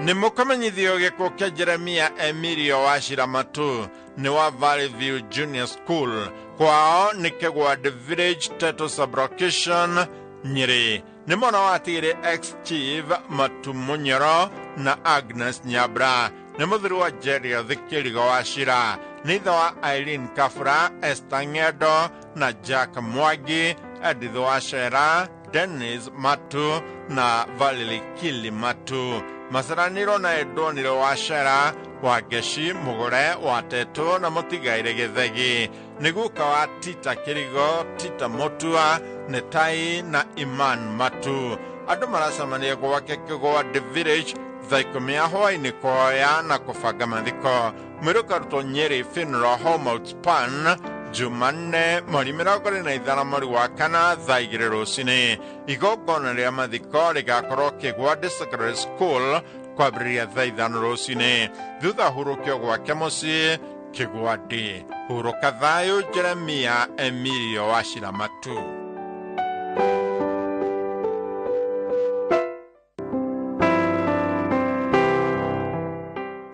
Nimukumenyithio gikuo kia Jeremia Emilio Wachira Matu ni wa Valley View Junior School kwao ni Kegwad Village Teto Sublocation Nyeri ni mwana wa Tigire ex-chief Matu Munyoro na Agnes Nyabra ni muthuri wa Jerry Thikirigo Wachira ni ithe wa Eileen Kafura Esther Ngedo na Jack Mwagi Edith Wachira Dennis Matu na Valerie Kili Matu maceraniro na edonire wacera wa Geshi Mugore wa Teto na Motigaire Githegi niguka wa Tita Kirigo, Tita Motua, Netai na Iman Matu. Andu maracemania gwake Kigwa The Village thaikumia hwaini koya na kufanga mathiko. Mwiruka ruto Nyeri Funeral Home Outspan Jumanne mweri 25 mweri wa kana thaa 2 rucini. Igongona ria mathiko rigakorwo Kigwa Secondary School kwambĩrĩria thaa 5 rucini. Thutha hurũkio gwake mũciĩ Kigwa D. Hurũka thayũ Jeremia Emilio Wachira Matu.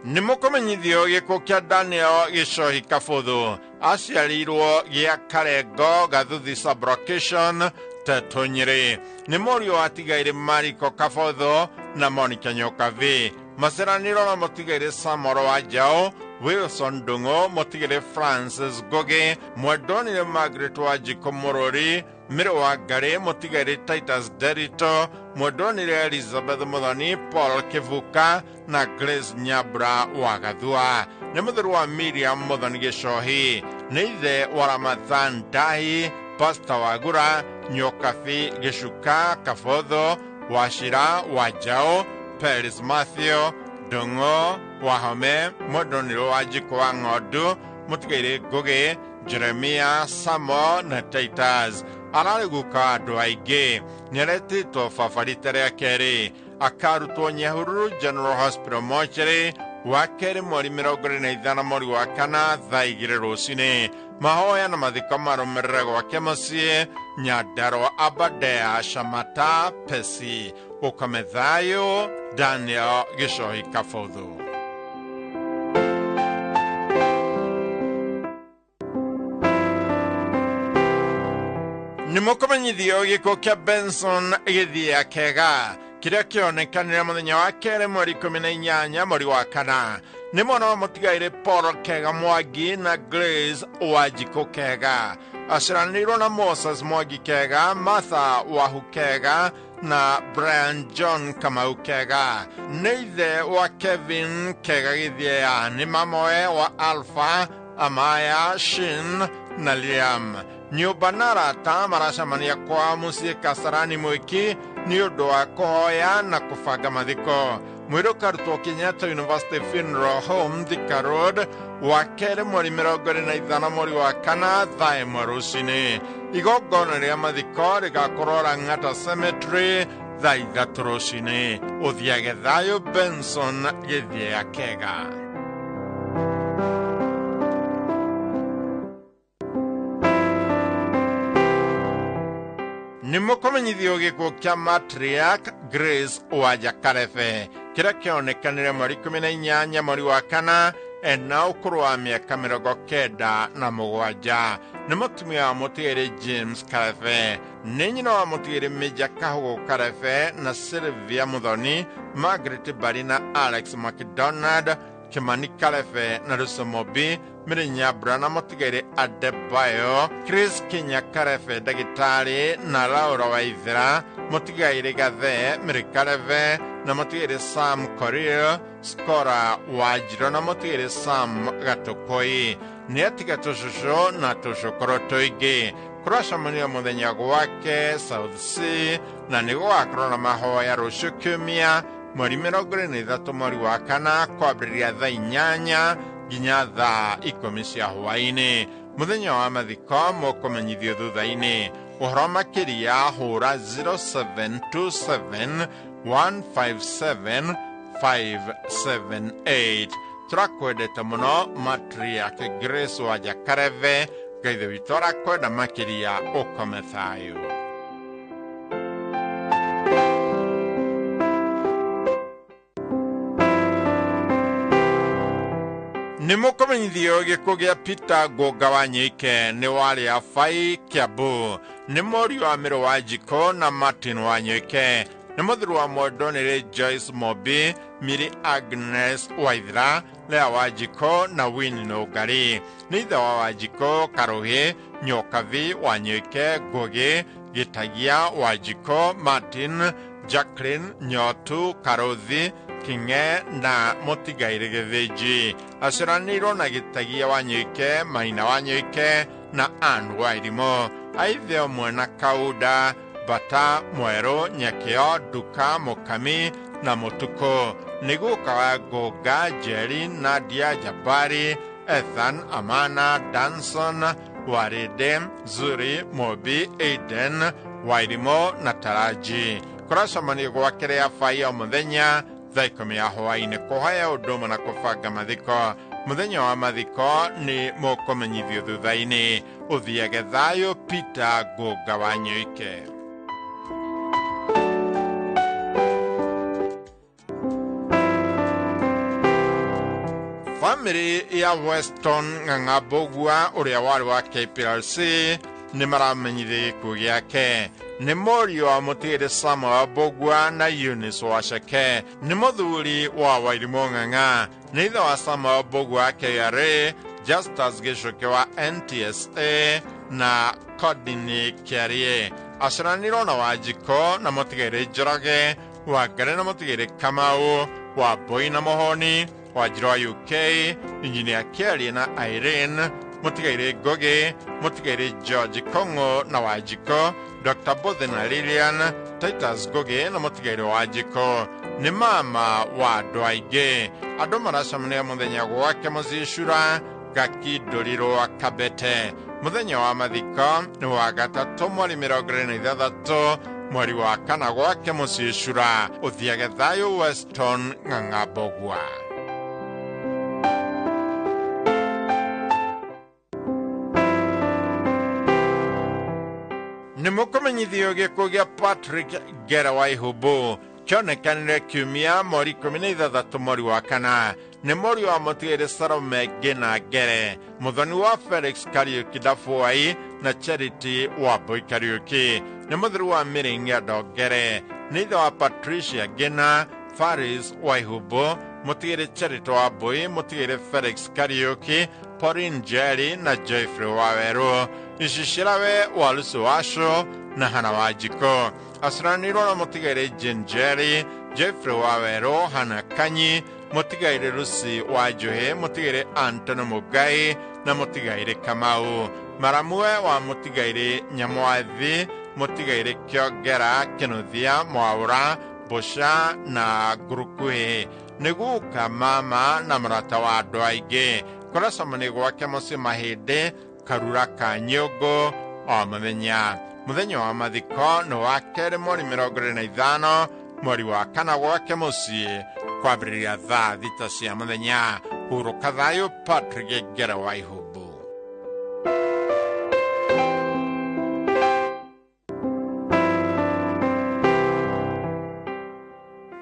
Nimukomenyithio gĩkuũ kĩa Daniel Gĩcohi Kabũthũ aciarirwo gĩa Karengo Gathuthi Sublocation Teto Nyeri. Nĩ mũriũ wa Tigaire Mariko Kabũthũ na Monica Nyokavi. Maceraniro na Motigaire Samoro wa Njau, Wilson Dungo, Motigaire Francis Goge, Mwendonire Margaret wa Jiko Mũrũri, Mĩrũ wa Ngari, Motigaire Titus Derito, Mwendonire Elizabeth Muthoni, Paul Kivuka na Grace Nyabra wa Gathua. Nĩ mũthuri wa Miriam Muthoni Gĩcohi, nĩ ithe wa Ramadhan Dahi, Pastor Wagura, Nyokabi Gĩcuka Kabũthũ, Wachira wa Njau, Peris Matthew, Dungo, Wahome, Mwendonire wa Jiko wa Ng'ondu, Motigaire Ngugi, Jeremia, Samo na Titus. Ararĩ guka andũ aingĩ. Nĩaretĩtwo baba rita rĩa kerĩ. Akarutwo Nyahururu General Hospital Mortuary wa kerĩ mweri 25 mweri wa kana thaa 2 rucini. Mahoya na mathiko marũmĩrĩre gwake mũciĩ Nyandarua Aberdare Shamata Pesi. Ũkome thayũ Daniel Gĩcohi Kabũthũ. Nimukomenyithio gĩkuũ kĩa Benson gĩthia kega kĩrĩa kĩonekanire mũthenya wa kerĩ mweri 18 mweri wa kana. Nĩ mwana wa Motigaire Paul Kega Mwangi na Grace Wanjikũ Kega. Aciaranĩirwo na Moses Mwangi Kega, Martha Wahu Kega na Brian John Kamau Kega. Nĩ ithe wa Kevin Kega Gĩthia. Nĩ mamoe wa Alpha, Amaya, Shin na Liam. Nyũmba na arata maracemania kwa mũciĩ Kasarani Mwiki nĩ ũndũ wa kũhoya na kũbanga mathiko. Mwĩrũka arutwo Kenyatta University Funeral Home Thika Road wa kerĩ mweri 25 mweri wa kana thaa 1 rucini. Igongona rĩa mathiko rĩgakorwo Lang'ata Cemetery thaa 3 rucini. Ũthiage thayũ Benson Gĩthia Kega. Nimukomenyithio gĩkuũ kĩa Matriarch Grace Wanja Karebe kĩrĩa kĩonekanire mweri 18 mweri wa kana ena ũkũrũ wa mĩaka 97. Nĩ mũtumia wa Motigaire James Karebe. Nĩ nyina wa Motigaire Major Kahũgũ Karebe na Sylvia Muthoni, Margaret Bari na Alex McDonald, Kimani Karebe na Rusomobi, Mĩrĩ Nyabra na Motigaire Adebayo, Chris Kinya Karebe ndagĩtarĩ na Laura Waithera, Motigaire Gathe, Mĩrĩ Karebe na Motigaire Sam Korir, Skora Wanjiro na Motigaire Sam Gatukoi. Nĩ atiga tũcũcũ na tũcũkũrũ tũingĩ. Kũracemania mũthenya gwake South Sea na nĩ gũgakorwo na mahoya rũciũ kiumia mweri 23 mweri wa kana kwambĩrĩria thaa 8 nginya thaa 10 cia hwaĩ-inĩ. Mũthenya wa mathiko mũkũmenyithio thutha-inĩ. Ũhoro makĩria hũra 0727 157 578. Tũrakwendete mũno Matriarch Grace Wanja Karebe. Ngaithe witũ arakwenda makĩria ũkome thayũ. Nimukomenyithio gĩkuũ gĩa Peter Ngũnga wa Nyike nĩ warĩ Abai Kiambu. Nĩ mũriũ wa Mĩrũ wa Njiko na Martin wa Nyike. Nĩ mũthuri wa Mwendonire Joyce Mobi, Miri Agnes Waithera, Lea Wanjiko na Winnie Nũngari. Nĩ ithe wa Wanjiko Karũhĩ, Nyokabi wa Nyike, Ngugi, Gĩtagia Wanjiko, Martin, Jacqueline Nyotu Karothi, Kinge na Motigaire Geveji Asiraniro na Gitagia Wanyuke Maina Wanyuke na Ann Wairimo Aitheo Mwena Kauda Bata Mwero Nyakeo Duka Mokami na Motuko Niguka Goga Jerry Nadia Jabari Ethan Amana Danson Waride Zuri Mobi Aiden Wairimo na Taraji Kurashamani Gwakerea Faya Muthenya Thaikumi ya Hawaii Kohaya Uduma na Kofaga Mathiko Muthenya wa Mathiko ni Mokomenyithio thuthaini Uthiage thayo Peter Goga Wanyuike Family ya Weston Ng'ang'abogwa uria wari wa KPLC ni maramenyithie kugiake ni morio wa Mutire Samuel Bogwa na Eunice Washake ni muthuri wa Wairimo Ng'ang'a ni ithe wa Samuel Bogwa KRA Justus Gichuke wa NTSA na Codini Kiarie Asiraniro na Wajiko na Motigere Njoroge wa Ngare na Motigere Kamau wa Boi na Mohoni Wajiro wa UK Engineer Kiarie na Irene Motigaire Goge Motigaire George Kongo na Wajiko Dr. Bothe na Lilian Titus Goge na Motigaire Wajiko ni mama wa Dwaige Ado maracamania muthenya gwake muzishura Gaki Doriro wa Kabete muthenya wa mathiko ni wa gatatu mweri 26 mweri wa kana gwake muzishura Uthiage thayo Weston Ng'ang'abogwa Nimukomenyithio giko gia Patrick Gerawai Hubu kionekanire kiumia mweri 16 mweri wa kana ni mweri wa Motigere Salome Gina Gere muthoni wa Felix Kariuki Dafuai na Charity wa Boi Kariuki ni muthuri wa Miringi Adogere ni ithe wa Patricia Gina Faris Waihubu Motigere Charity wa Boi Motigere Felix Kariuki Pauline Jerry na Jeffrey Waweru Ishishirawe Walusu Washo na Hana Wajiko Asiraniro na Motigere Jenjeri Jeffrey Waweru Hana Kanyi Motigere Lucy Wajuhe Motigere Antono Mugai na Motigere Kamau Maramue wa Motigere Nyamwathi Motigere Kiogera Kinuthia Mwaura Bosha na Gurukuhe Niguka mama na mrata wa Dwaige Kurasomani gwake musi mahinde Karura ka Nyogo o muthenya wa mathiko no wakere mweri 25 mweri wa kana gwake musi kwambiriria thaa thita cia muthenya huruka thayo Patrick Gerawai Hubu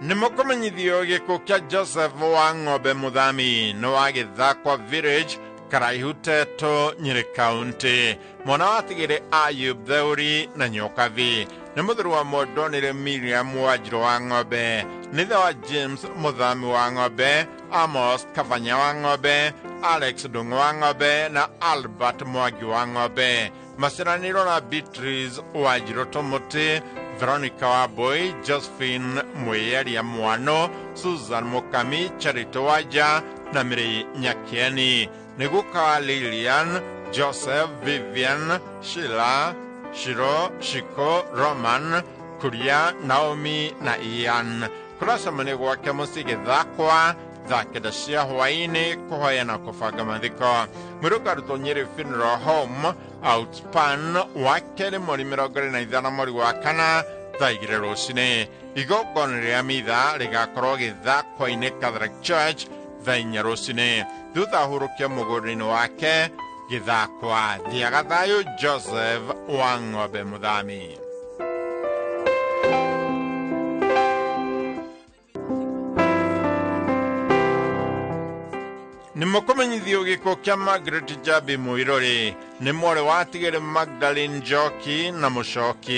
Nimukomenyithio giko kia Joseph wa Ng'ombe Muthami no wagithakwa village Karaihu Teto Nyeri County mwana watigire Ayub Theuri na Nyokavi ni muthuri wa Modonire Miriam Wajiro wa Ng'ombe nithe wa James Muthami wa Ng'ombe Amos Kavanya wa Ng'ombe Alex Dungu wa Ng'ombe na Albert Mwagi wa Ng'ombe Masiraniro na Beatrice Wajiro Tomuti Veronica Waboi Josephine Mweyeria Mwano Susan Mukami Charity Waja na Miri Nyakieni Niguka Lilian, Joseph, Vivian, Sheila, Shiro, Shiko, Roman, Kuria, Naomi na Ian. Kurasamani gwake musige thakwa, thakeda cia hwaini kuhoya na kufaga mathiko. Mwiruka ruto Nyeri Funeral Home, Outspan, wakere mweri 25 mweri wa kana, thaigire rucini. Igongona ria mitha rigakorwo githakwa-ini Catholic Church, thainya rucini. Thutha hurukia mugurini wake githakwa thiaga thayo Joseph wa Ng'ombe Muthami Nimukomenyithio giko kia Margaret Jabi Muirori ni mwore watigire Magdalene Njoki na Mushoki